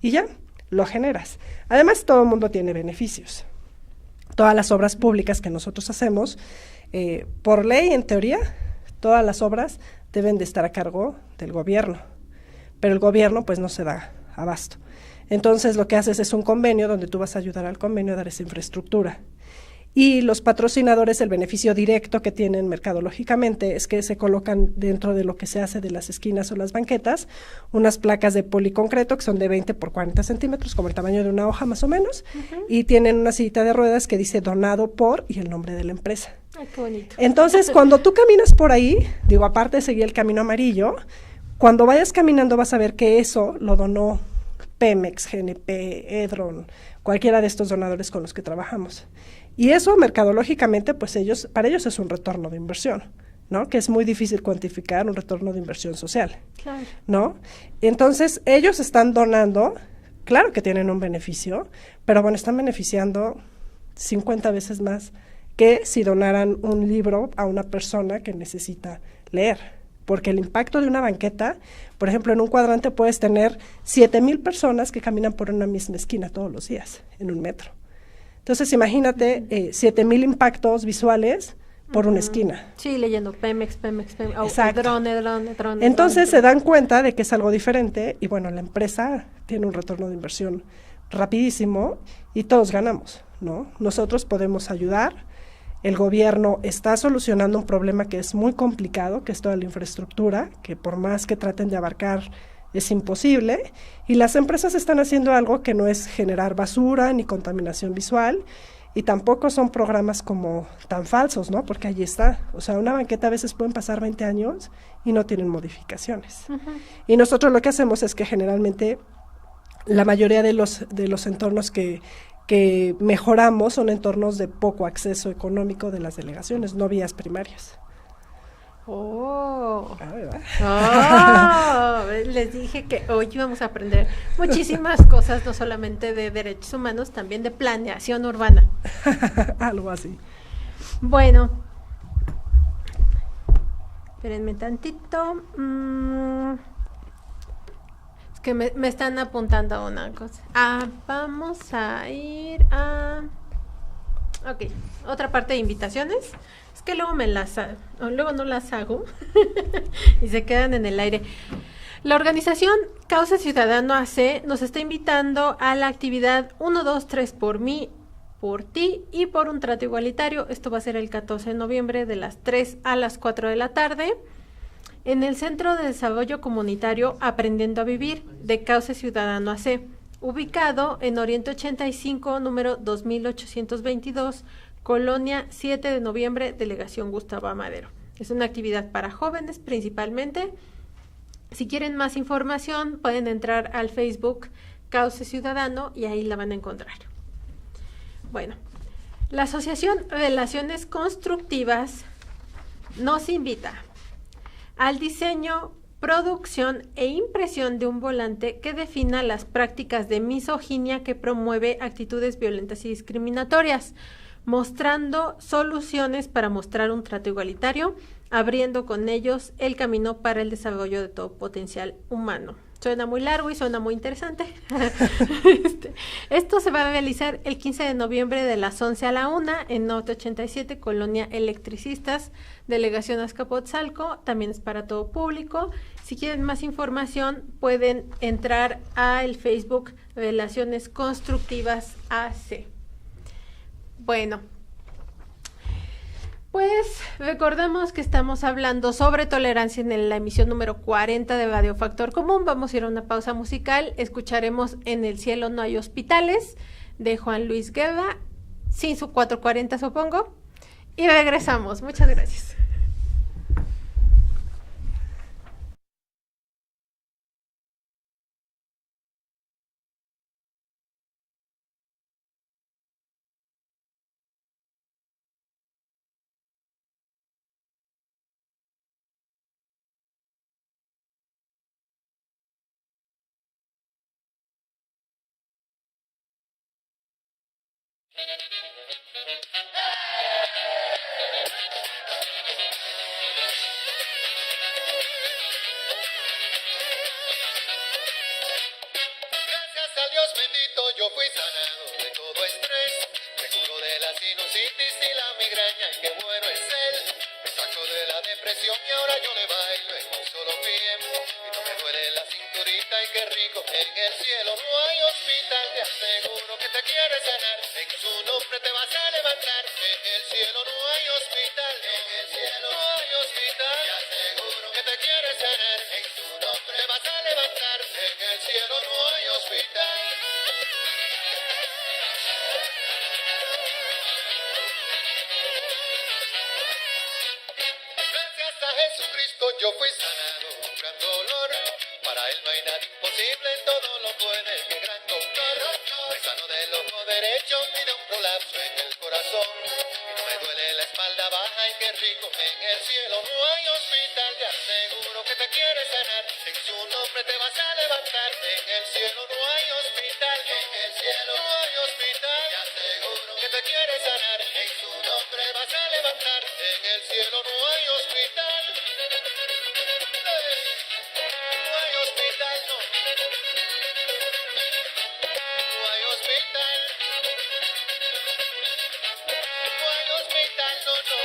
Y ya, lo generas. Además, todo el mundo tiene beneficios. Todas las obras públicas que nosotros hacemos, por ley, en teoría, todas las obras deben de estar a cargo del gobierno, pero el gobierno pues no se da abasto. Entonces lo que haces es un convenio donde tú vas a ayudar al convenio a dar esa infraestructura. Y los patrocinadores, el beneficio directo que tienen mercadológicamente es que se colocan dentro de lo que se hace de las esquinas o las banquetas, unas placas de policoncreto que son de 20 por 40 centímetros, como el tamaño de una hoja más o menos, y tienen una sillita de ruedas que dice donado por y el nombre de la empresa.
Ay, qué bonito.
Entonces, cuando tú caminas por ahí, digo, aparte de seguir el camino amarillo, cuando vayas caminando vas a ver que eso lo donó Pemex, GNP, Edron, cualquiera de estos donadores con los que trabajamos. Y eso mercadológicamente, pues para ellos es un retorno de inversión, ¿no? Que es muy difícil cuantificar un retorno de inversión social,
Claro.
¿no? Entonces, ellos están donando, claro que tienen un beneficio, pero bueno, están beneficiando 50 veces más que si donaran un libro a una persona que necesita leer. Porque el impacto de una banqueta, por ejemplo, en un cuadrante puedes tener 7,000 personas que caminan por una misma esquina todos los días, en un metro. Entonces, imagínate 7,000 impactos visuales por una esquina.
Sí, leyendo Pemex.
Exacto.
Edron.
Entonces, se dan cuenta de que es algo diferente y, bueno, la empresa tiene un retorno de inversión rapidísimo y todos ganamos, ¿no? Nosotros podemos ayudar. El gobierno está solucionando un problema que es muy complicado, que es toda la infraestructura, que por más que traten de abarcar es imposible, y las empresas están haciendo algo que no es generar basura ni contaminación visual, y tampoco son programas como tan falsos, ¿no? Porque allí está, o sea, una banqueta a veces pueden pasar 20 años y no tienen modificaciones. Y nosotros lo que hacemos es que generalmente la mayoría de los entornos que mejoramos son entornos de poco acceso económico de las delegaciones, no vías primarias.
Oh.
¿Verdad?
Les dije que hoy íbamos a aprender muchísimas cosas, no solamente de derechos humanos, también de planeación urbana.
Algo así.
Bueno, espérenme tantito. Es que me están apuntando a una cosa. Vamos a ir a... Ok, otra parte de invitaciones. Es que luego luego no las hago y se quedan en el aire. La organización Causa Ciudadano AC nos está invitando a la actividad 1, 2, 3 por mí, por ti y por un trato igualitario. Esto va a ser el 14 de noviembre de las 3 a las 4 de la tarde en el Centro de Desarrollo Comunitario Aprendiendo a Vivir de Causa Ciudadano AC, ubicado en Oriente 85, número 2822, Colonia 7 de noviembre, Delegación Gustavo Amadero. Es una actividad para jóvenes principalmente. Si quieren más información, pueden entrar al Facebook Causa Ciudadano y ahí la van a encontrar. Bueno, la Asociación Relaciones Constructivas nos invita al diseño, producción e impresión de un volante que defina las prácticas de misoginia que promueve actitudes violentas y discriminatorias, mostrando soluciones para mostrar un trato igualitario, abriendo con ellos el camino para el desarrollo de todo potencial humano. Suena muy largo y suena muy interesante. Esto se va a realizar el 15 de noviembre de las 11 a la 1 en Norte 87, Colonia Electricistas, Delegación Azcapotzalco. También es para todo público. Si quieren más información, pueden entrar al Facebook Relaciones Constructivas AC. Bueno, pues recordemos que estamos hablando sobre tolerancia en la emisión número 40 de Radio Factor Común. Vamos a ir a una pausa musical. Escucharemos En el cielo no hay hospitales, de Juan Luis Guerra, sin su 440 supongo. Y regresamos. Muchas gracias.
Gracias a Dios bendito yo fui sanado de todo estrés. Me curó de la sinusitis y la migraña y qué bueno es él. Me sacó de la depresión y ahora yo le bailo en un solo pie. Y no me duele la cinturita y qué rico. En el cielo no hay hospital, te aseguro que te quiere sanar. En su nombre te vas a levantar. En el cielo no hay hospital, en el cielo no hay hospital. Te aseguro que te quiere sanar. En su nombre te vas a levantar. En el cielo no hay hospital. Gracias a Jesucristo yo fui sanado, un gran dolor. Para él no hay nada imposible, todo lo puede, qué gran doctor. Me sano del ojo derecho y de un prolapso en el corazón. Y no me duele la espalda baja y qué rico. En el cielo no hay hospital, te aseguro que te quiere sanar. En su nombre te vas a levantar. En el cielo no hay hospital, en el cielo no hay hospital. Te aseguro que te quiere sanar. En su nombre vas a levantar. En el cielo no hay hospital. No hay hospital, no. No hay hospital. No hay hospital, no, no.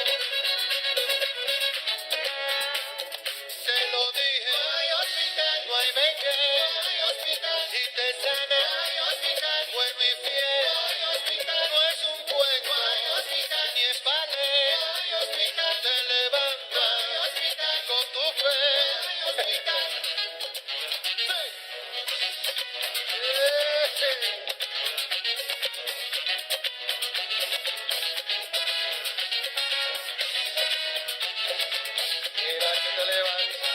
Se lo dije. No hay hospital. No hay mente. No hay hospital. Y te sana. No hay hospital. Bueno y fiel. No hay hospital. No es un juego. No hay hospital. Ni es ballet. No hay hospital. Te levanta. No hay hospital. Con tu fe. No hay hospital. Mira que te levanta.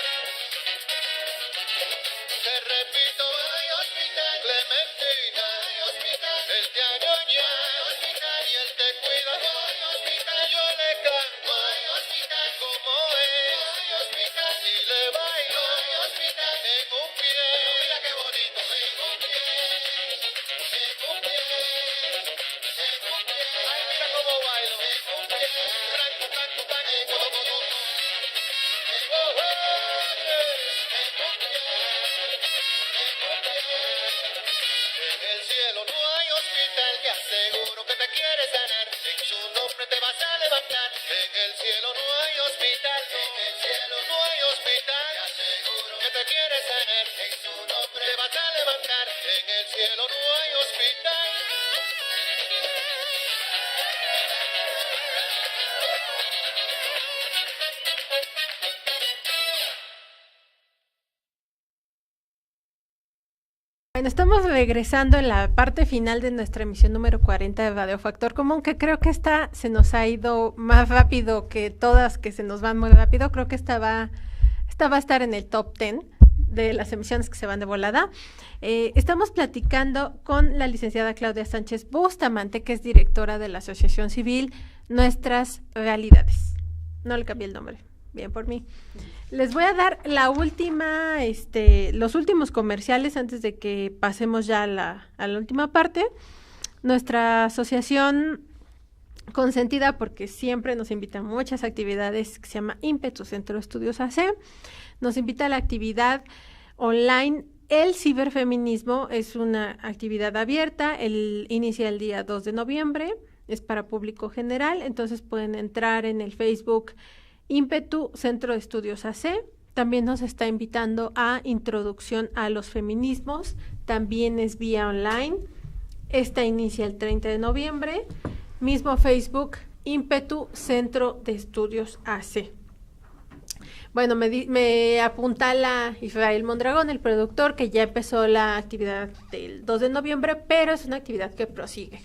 Te repito, hay hospital. Clementina, hay hospital. Él te añoña, hay hospital. Y él te cuida, hay hospital. Yo le canto, hay hospital. Como es, hay hospital. Y le bailo, hay hospital. En un pie, mira qué bonito. En un pie, en un pie, en un pie. Ay, mira cómo bailo. En un pie, ranco, canto, canto, en un pie. En el cielo no hay hospital, te aseguro que te quiere sanar. En su nombre te vas a levantar. En el cielo no hay hospital, en el cielo no hay hospital. Te aseguro que te quiere sanar. En su nombre te vas a levantar. En el cielo no hay hospital.
Bueno, estamos regresando en la parte final de nuestra emisión número 40 de Radio Factor Común, que creo que esta se nos ha ido más rápido que todas, que se nos van muy rápido. Creo que esta va a estar en el top 10 de las emisiones que se van de volada. Estamos platicando con la licenciada Claudia Sánchez Bustamante, que es directora de la Asociación Civil Nuestras Realidades. No le cambié el nombre, bien por mí. Les voy a dar la última, los últimos comerciales antes de que pasemos ya a la última parte. Nuestra asociación consentida, porque siempre nos invita a muchas actividades, que se llama Ímpetu Centro de Estudios AC, nos invita a la actividad online el ciberfeminismo es una actividad abierta, inicia el día 2 de noviembre, es para público general, entonces pueden entrar en el Facebook Ímpetu Centro de Estudios AC. También nos está invitando a Introducción a los Feminismos, también es vía online. Esta inicia el 30 de noviembre, mismo Facebook Ímpetu Centro de Estudios AC. Bueno, me apuntala Israel Mondragón, el productor, que ya empezó la actividad del 2 de noviembre, pero es una actividad que prosigue.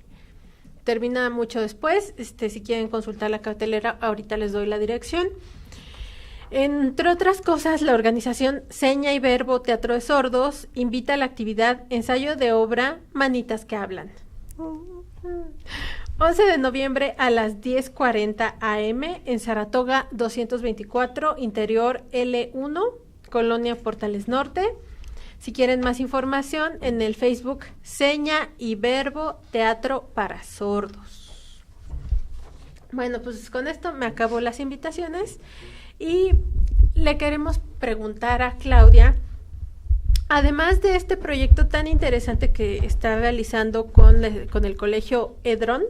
Termina mucho después, si quieren consultar la cartelera, ahorita les doy la dirección. Entre otras cosas, la organización Seña y Verbo Teatro de Sordos invita a la actividad Ensayo de Obra Manitas que Hablan. 11 de noviembre a las 10:40 a.m. en Saratoga 224, Interior L1, Colonia Portales Norte. Si quieren más información, en el Facebook Seña y Verbo Teatro para Sordos. Bueno, pues con esto me acabo las invitaciones y le queremos preguntar a Claudia, además de este proyecto tan interesante que está realizando con el Colegio Edron,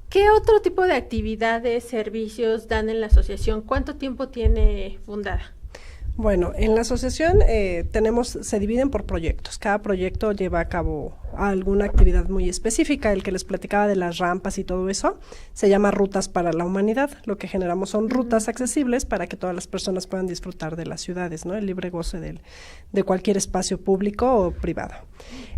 ¿qué otro tipo de actividades, servicios dan en la asociación? ¿Cuánto tiempo tiene fundada?
Bueno, en la asociación se dividen por proyectos. Cada proyecto lleva a cabo alguna actividad muy específica. El que les platicaba de las rampas y todo eso se llama Rutas para la Humanidad. Lo que generamos son rutas accesibles para que todas las personas puedan disfrutar de las ciudades, ¿no? El libre goce de cualquier espacio público o privado.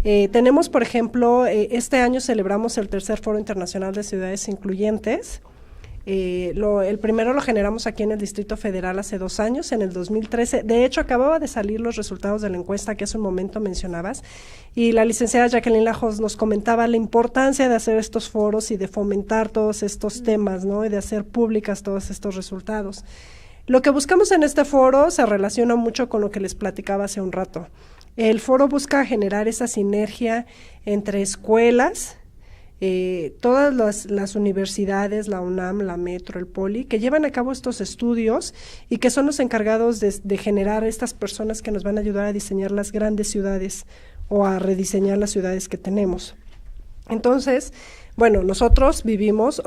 Tenemos, por ejemplo, este año celebramos el tercer Foro Internacional de Ciudades Incluyentes. El primero lo generamos aquí en el Distrito Federal hace 2 años, en el 2013. De hecho, acababa de salir los resultados de la encuesta que hace un momento mencionabas, y la licenciada Jacqueline Lajos nos comentaba la importancia de hacer estos foros y de fomentar todos estos temas, ¿no? Y de hacer públicas todos estos resultados. Lo que buscamos en este foro se relaciona mucho con lo que les platicaba hace un rato. El foro busca generar esa sinergia entre escuelas, todas las universidades, la UNAM, la Metro, el Poli, que llevan a cabo estos estudios y que son los encargados de generar estas personas que nos van a ayudar a diseñar las grandes ciudades o a rediseñar las ciudades que tenemos. Entonces, bueno, nosotros vivimos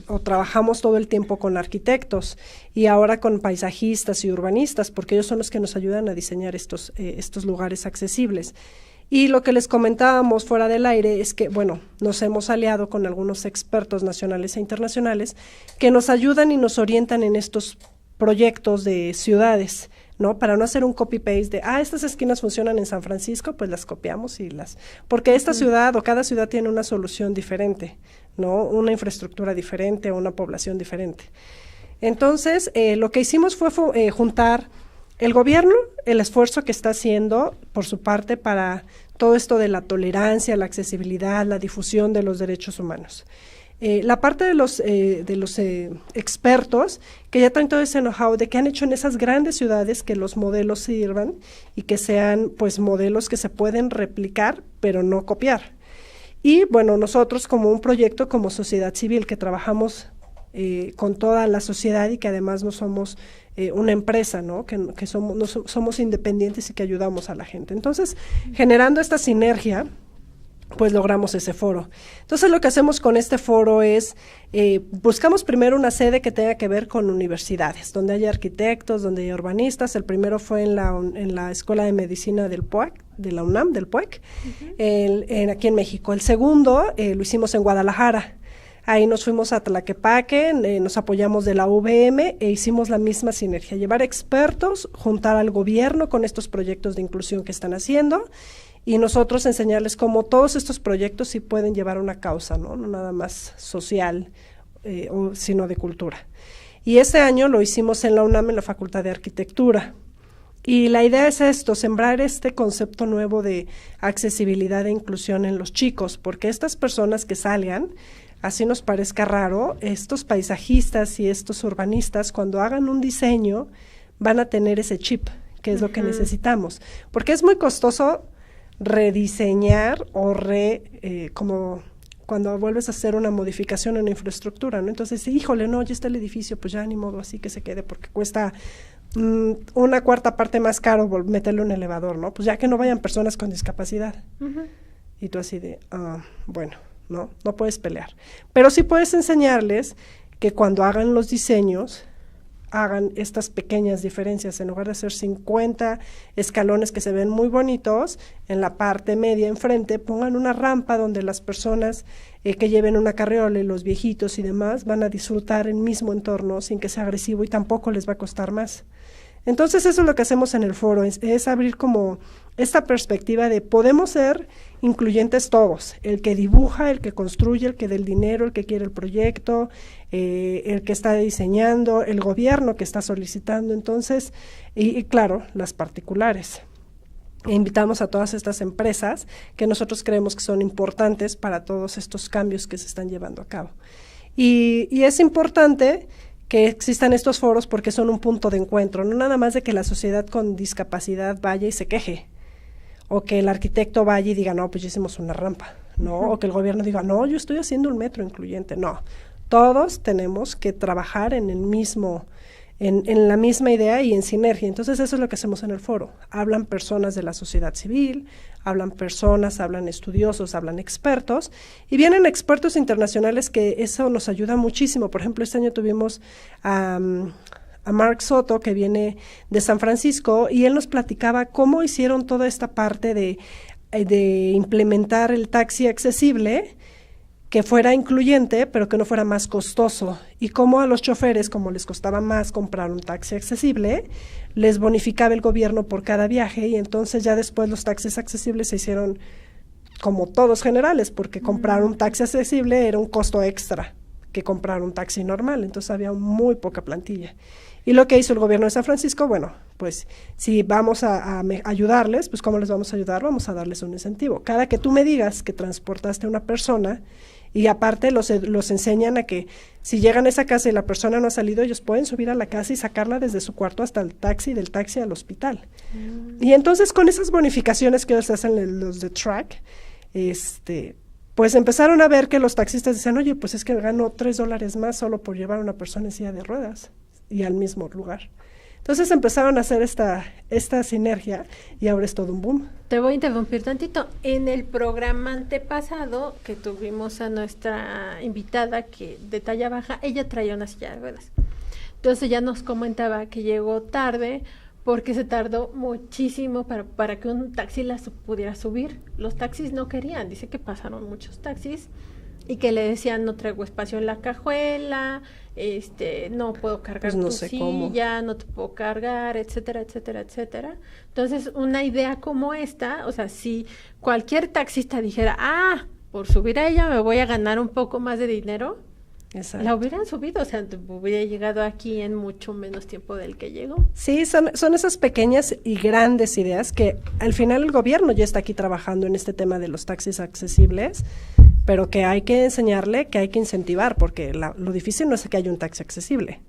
o trabajamos todo el tiempo con arquitectos y ahora con paisajistas y urbanistas, porque ellos son los que nos ayudan a diseñar estos lugares accesibles. Y lo que les comentábamos fuera del aire es que, bueno, nos hemos aliado con algunos expertos nacionales e internacionales que nos ayudan y nos orientan en estos proyectos de ciudades, ¿no? Para no hacer un copy-paste de, estas esquinas funcionan en San Francisco, pues las copiamos porque esta ciudad o cada ciudad tiene una solución diferente, ¿no? Una infraestructura diferente, una población diferente. Entonces, lo que hicimos fue juntar el gobierno, el esfuerzo que está haciendo por su parte para todo esto de la tolerancia, la accesibilidad, la difusión de los derechos humanos. La parte de los expertos que ya traen todo ese know-how de que han hecho en esas grandes ciudades que los modelos sirvan y que sean pues modelos que se pueden replicar pero no copiar. Y bueno, nosotros como un proyecto como sociedad civil que trabajamos con toda la sociedad y que además no somos una empresa, ¿no? Que somos independientes y que ayudamos a la gente. Entonces, generando esta sinergia, pues logramos ese foro. Entonces, lo que hacemos con este foro es, buscamos primero una sede que tenga que ver con universidades, donde haya arquitectos, donde haya urbanistas. El primero fue en la Escuela de Medicina del PUEC, de la UNAM, del PUEC, aquí en México. El segundo lo hicimos en Guadalajara. Ahí nos fuimos a Tlaquepaque, nos apoyamos de la UVM e hicimos la misma sinergia, llevar expertos, juntar al gobierno con estos proyectos de inclusión que están haciendo y nosotros enseñarles cómo todos estos proyectos sí pueden llevar una causa, no nada más social, sino de cultura. Y este año lo hicimos en la UNAM, en la Facultad de Arquitectura. Y la idea es esto, sembrar este concepto nuevo de accesibilidad e inclusión en los chicos, porque estas personas que salgan, así nos parezca raro, estos paisajistas y estos urbanistas, cuando hagan un diseño, van a tener ese chip, que es lo que necesitamos. Porque es muy costoso rediseñar o como cuando vuelves a hacer una modificación en la infraestructura, ¿no? Entonces, híjole, no, ya está el edificio, pues ya ni modo, así que se quede, porque cuesta una cuarta parte más caro meterle un elevador, ¿no? Pues ya que no vayan personas con discapacidad. Y tú así de, bueno, no puedes pelear. Pero sí puedes enseñarles que cuando hagan los diseños, hagan estas pequeñas diferencias. En lugar de hacer 50 escalones que se ven muy bonitos, en la parte media enfrente pongan una rampa donde las personas que lleven una carriola y los viejitos y demás van a disfrutar el mismo entorno sin que sea agresivo y tampoco les va a costar más. Entonces eso es lo que hacemos en el foro, es abrir como esta perspectiva de podemos ser incluyentes todos, el que dibuja, el que construye, el que da el dinero, el que quiere el proyecto, el que está diseñando, el gobierno que está solicitando, entonces, y claro, las particulares. Invitamos a todas estas empresas que nosotros creemos que son importantes para todos estos cambios que se están llevando a cabo. Y es importante que existan estos foros porque son un punto de encuentro, no nada más de que la sociedad con discapacidad vaya y se queje, o que el arquitecto vaya y diga, no, pues ya hicimos una rampa, ¿no? O que el gobierno diga, no, yo estoy haciendo un metro incluyente, no. Todos tenemos que trabajar en el mismo, en la misma idea y en sinergia. Entonces eso es lo que hacemos en el foro. Hablan personas de la sociedad civil, hablan personas, hablan estudiosos, hablan expertos, y vienen expertos internacionales que eso nos ayuda muchísimo. Por ejemplo, este año tuvimos a Mark Soto, que viene de San Francisco, y él nos platicaba cómo hicieron toda esta parte de implementar el taxi accesible, que fuera incluyente, pero que no fuera más costoso, y cómo a los choferes, como les costaba más comprar un taxi accesible, les bonificaba el gobierno por cada viaje, y entonces ya después los taxis accesibles se hicieron como todos generales, porque comprar un taxi accesible era un costo extra que comprar un taxi normal, entonces había muy poca plantilla. Y lo que hizo el gobierno de San Francisco, bueno, pues si vamos a ayudarles, pues ¿cómo les vamos a ayudar? Vamos a darles un incentivo. Cada que tú me digas que transportaste a una persona, y aparte los enseñan a que si llegan a esa casa y la persona no ha salido, ellos pueden subir a la casa y sacarla desde su cuarto hasta el taxi, del taxi al hospital. Y entonces con esas bonificaciones que ellos hacen los de Track, pues empezaron a ver que los taxistas decían, oye, pues es que gano $3 más solo por llevar a una persona en silla de ruedas y al mismo lugar. Entonces empezaron a hacer esta sinergia y ahora es todo un boom.
Te voy a interrumpir tantito. En el programa antepasado que tuvimos a nuestra invitada que de talla baja, ella traía una silla de ruedas. Entonces ella nos comentaba que llegó tarde porque se tardó muchísimo para que un taxi la pudiera subir. Los taxis no querían, dice que pasaron muchos taxis y que le decían no traigo espacio en la cajuela, no puedo cargar
pues no
tu
sé
silla,
cómo.
no te puedo cargar, etcétera, etcétera, etcétera. Entonces, una idea como esta, o sea, si cualquier taxista dijera, por subir a ella me voy a ganar un poco más de dinero,
Exacto.
la hubieran subido, o sea, hubiera llegado aquí en mucho menos tiempo del que llegó.
Sí, son esas pequeñas y grandes ideas que al final el gobierno ya está aquí trabajando en este tema de los taxis accesibles, pero que hay que enseñarle, que hay que incentivar, porque lo difícil no es que haya un taxi accesible.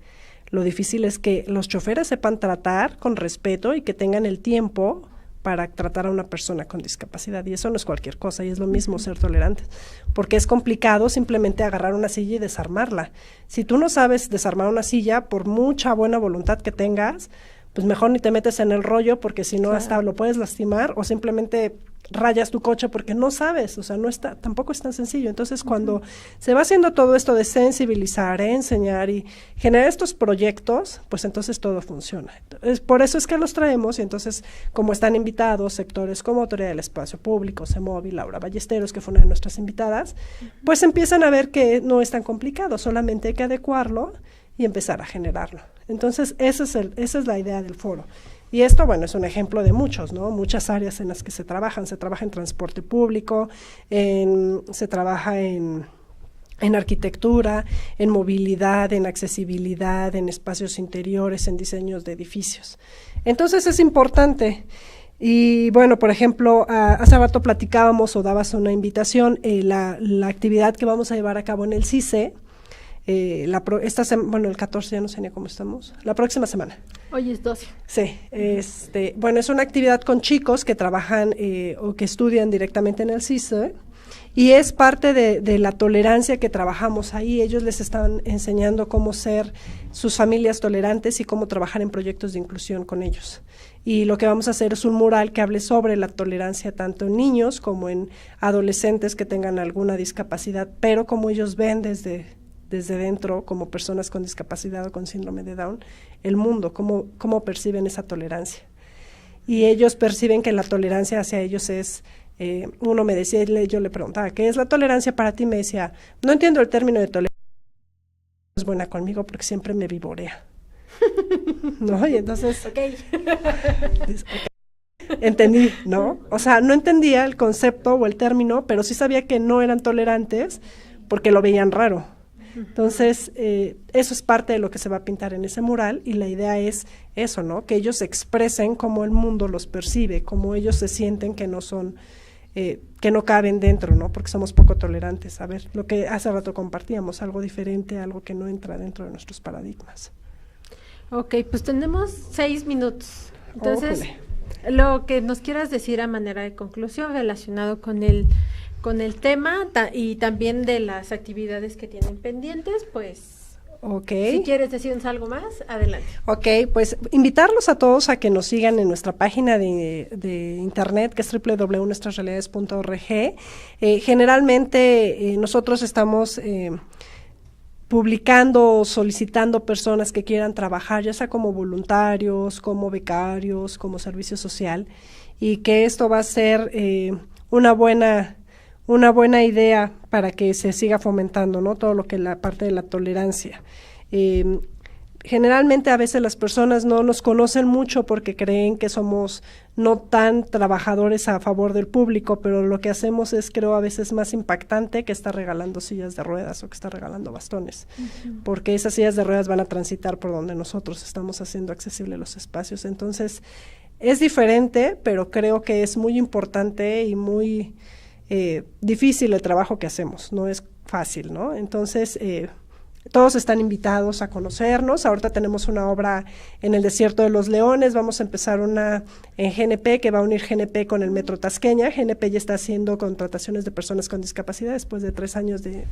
Lo difícil es que los choferes sepan tratar con respeto y que tengan el tiempo para tratar a una persona con discapacidad, y eso no es cualquier cosa, y es lo mismo ser tolerantes, porque es complicado simplemente agarrar una silla y desarmarla. Si tú no sabes desarmar una silla, por mucha buena voluntad que tengas, pues mejor ni te metes en el rollo, porque si no hasta lo puedes lastimar, o simplemente rayas tu coche porque no sabes, o sea, tampoco es tan sencillo. Entonces, cuando se va haciendo todo esto de sensibilizar, enseñar y generar estos proyectos, pues entonces todo funciona. Entonces, por eso es que los traemos, y entonces, como están invitados sectores como Autoridad del Espacio Público, CEMOVI, Laura Ballesteros, que fue una de nuestras invitadas, pues empiezan a ver que no es tan complicado, solamente hay que adecuarlo y empezar a generarlo. Entonces, esa es la idea del foro. Y esto, bueno, es un ejemplo de muchos, ¿no? Muchas áreas en las que se trabaja en transporte público, se trabaja en arquitectura, en movilidad, en accesibilidad, en espacios interiores, en diseños de edificios. Entonces es importante. Y bueno, por ejemplo, hace rato platicábamos o dabas una invitación, la actividad que vamos a llevar a cabo en el CICE, el 14, ya no sé ni cómo estamos, la próxima semana.
Hoy es 12.
Sí, bueno, es una actividad con chicos que trabajan o que estudian directamente en el CICE, Y es parte de la tolerancia que trabajamos ahí. Ellos les están enseñando cómo ser sus familias tolerantes y cómo trabajar en proyectos de inclusión con ellos. Y lo que vamos a hacer es un mural que hable sobre la tolerancia tanto en niños como en adolescentes que tengan alguna discapacidad, pero como ellos ven desde dentro, como personas con discapacidad o con síndrome de Down, el mundo, cómo perciben esa tolerancia. Y ellos perciben que la tolerancia hacia ellos es, uno me decía, yo le preguntaba, ¿qué es la tolerancia para ti? Me decía, no entiendo el término de tolerancia, es buena conmigo porque siempre me vivorea. ¿No? Y entonces, okay. Entendí, ¿no? O sea, no entendía el concepto o el término, pero sí sabía que no eran tolerantes porque lo veían raro. Entonces, eso es parte de lo que se va a pintar en ese mural y la idea es eso, ¿no? Que ellos expresen cómo el mundo los percibe, cómo ellos se sienten que no son, que no caben dentro, ¿no? Porque somos poco tolerantes. A ver, lo que hace rato compartíamos, algo diferente, algo que no entra dentro de nuestros paradigmas.
Ok, pues tenemos 6 minutos. Entonces, lo que nos quieras decir a manera de conclusión relacionado con el tema y también de las actividades que tienen pendientes, pues, si quieres decirnos algo más, adelante. Ok,
pues invitarlos a todos a que nos sigan en nuestra página de internet, que es www.nuestrasrealidades.org. Generalmente nosotros estamos publicando o solicitando personas que quieran trabajar, ya sea como voluntarios, como becarios, como servicio social, y que esto va a ser una buena idea para que se siga fomentando, ¿no? Todo lo que la parte de la tolerancia. Generalmente a veces las personas no nos conocen mucho porque creen que somos no tan trabajadores a favor del público, pero lo que hacemos es, creo, a veces más impactante que estar regalando sillas de ruedas o que estar regalando bastones, porque esas sillas de ruedas van a transitar por donde nosotros estamos haciendo accesibles los espacios. Entonces, es diferente, pero creo que es muy importante y muy difícil el trabajo que hacemos, no es fácil, ¿no? Entonces, todos están invitados a conocernos. Ahorita tenemos una obra en el Desierto de los Leones, vamos a empezar una en GNP que va a unir GNP con el Metro Tasqueña. GNP ya está haciendo contrataciones de personas con discapacidad después de 3 años de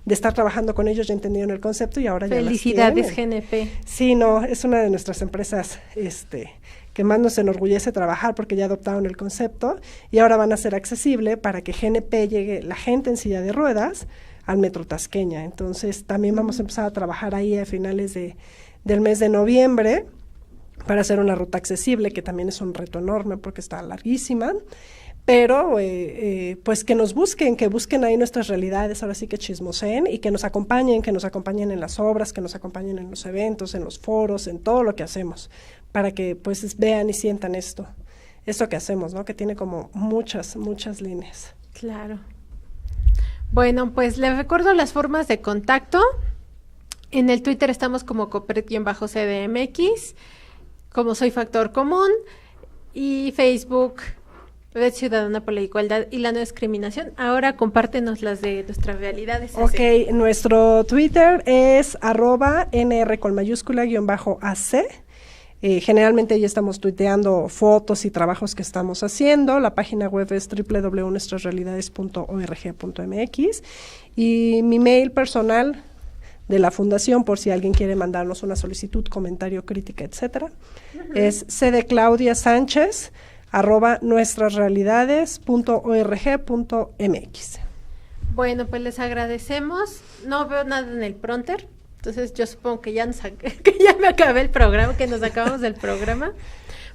estar trabajando con ellos, ya entendieron el concepto y ahora ya
Felicidades, GNP.
Sí, no, es una de nuestras empresas que más nos enorgullece trabajar porque ya adoptaron el concepto y ahora van a ser accesible para que GNP llegue la gente en silla de ruedas al Metro Tasqueña. Entonces, también vamos a empezar a trabajar ahí a finales del mes de noviembre para hacer una ruta accesible, que también es un reto enorme porque está larguísima, pero pues que nos busquen, que busquen ahí nuestras realidades, ahora sí que chismoseen y que nos acompañen en las obras, que nos acompañen en los eventos, en los foros, en todo lo que hacemos, para que pues vean y sientan esto que hacemos, ¿no? Que tiene como muchas líneas.
Claro. Bueno, pues les recuerdo las formas de contacto. En el Twitter estamos como Copret-CDMX, como Soy Factor Común, y Facebook, Red Ciudadana por la Igualdad y la No Discriminación. Ahora compártenos las de nuestras realidades.
Ok, nuestro Twitter es @NR con mayúscula _AC. Generalmente ya estamos tuiteando fotos y trabajos que estamos haciendo. La página web es www.nuestrasrealidades.org.mx y mi mail personal de la fundación, por si alguien quiere mandarnos una solicitud, comentario, crítica, etcétera, es cdclaudiasanchez@nuestrasrealidades.org.mx.
Bueno, pues les agradecemos. No veo nada en el prompter. Entonces yo supongo que ya me acabé el programa, que nos acabamos del programa.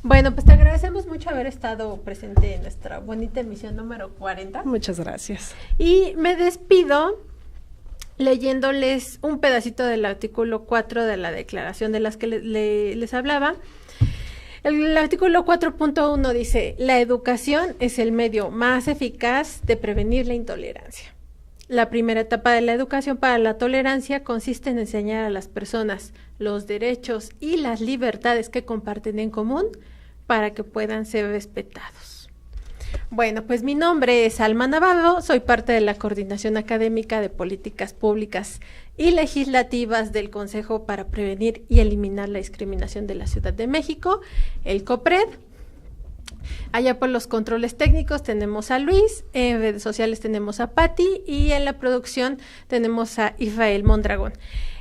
Bueno, pues te agradecemos mucho haber estado presente en nuestra bonita emisión número 40.
Muchas gracias.
Y me despido leyéndoles un pedacito del artículo 4 de la declaración de las que les hablaba. El artículo 4.1 dice: la educación es el medio más eficaz de prevenir la intolerancia. La primera etapa de la educación para la tolerancia consiste en enseñar a las personas los derechos y las libertades que comparten en común para que puedan ser respetados. Bueno, pues mi nombre es Alma Navarro, soy parte de la Coordinación Académica de Políticas Públicas y Legislativas del Consejo para Prevenir y Eliminar la Discriminación de la Ciudad de México, el COPRED. Allá por los controles técnicos tenemos a Luis, en redes sociales tenemos a Patti y en la producción tenemos a Israel Mondragón.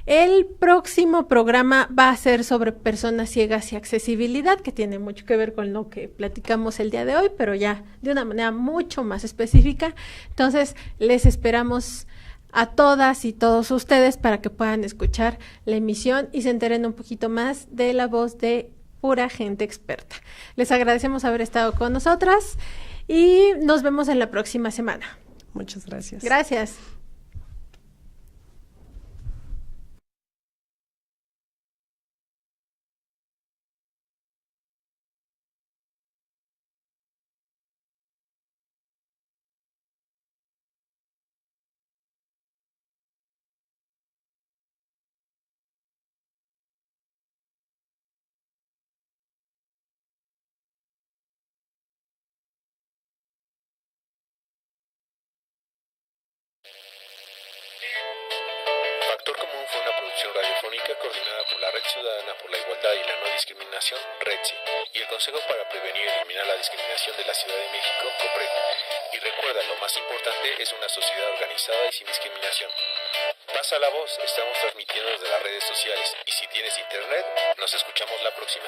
El próximo programa va a ser sobre personas ciegas y accesibilidad, que tiene mucho que ver con lo que platicamos el día de hoy, pero ya de una manera mucho más específica. Entonces, les esperamos a todas y todos ustedes para que puedan escuchar la emisión y se enteren un poquito más de la voz de pura gente experta. Les agradecemos haber estado con nosotras y nos vemos en la próxima semana.
Muchas gracias.
Gracias.
Factor Común fue una producción radiofónica coordinada por la Red Ciudadana por la Igualdad y la No Discriminación, REDSI, y el Consejo para Prevenir y Eliminar la Discriminación de la Ciudad de México, COPRED. Y recuerda, lo más importante es una sociedad organizada y sin discriminación. Pasa la voz, estamos transmitiendo desde las redes sociales, y si tienes internet, nos escuchamos la próxima.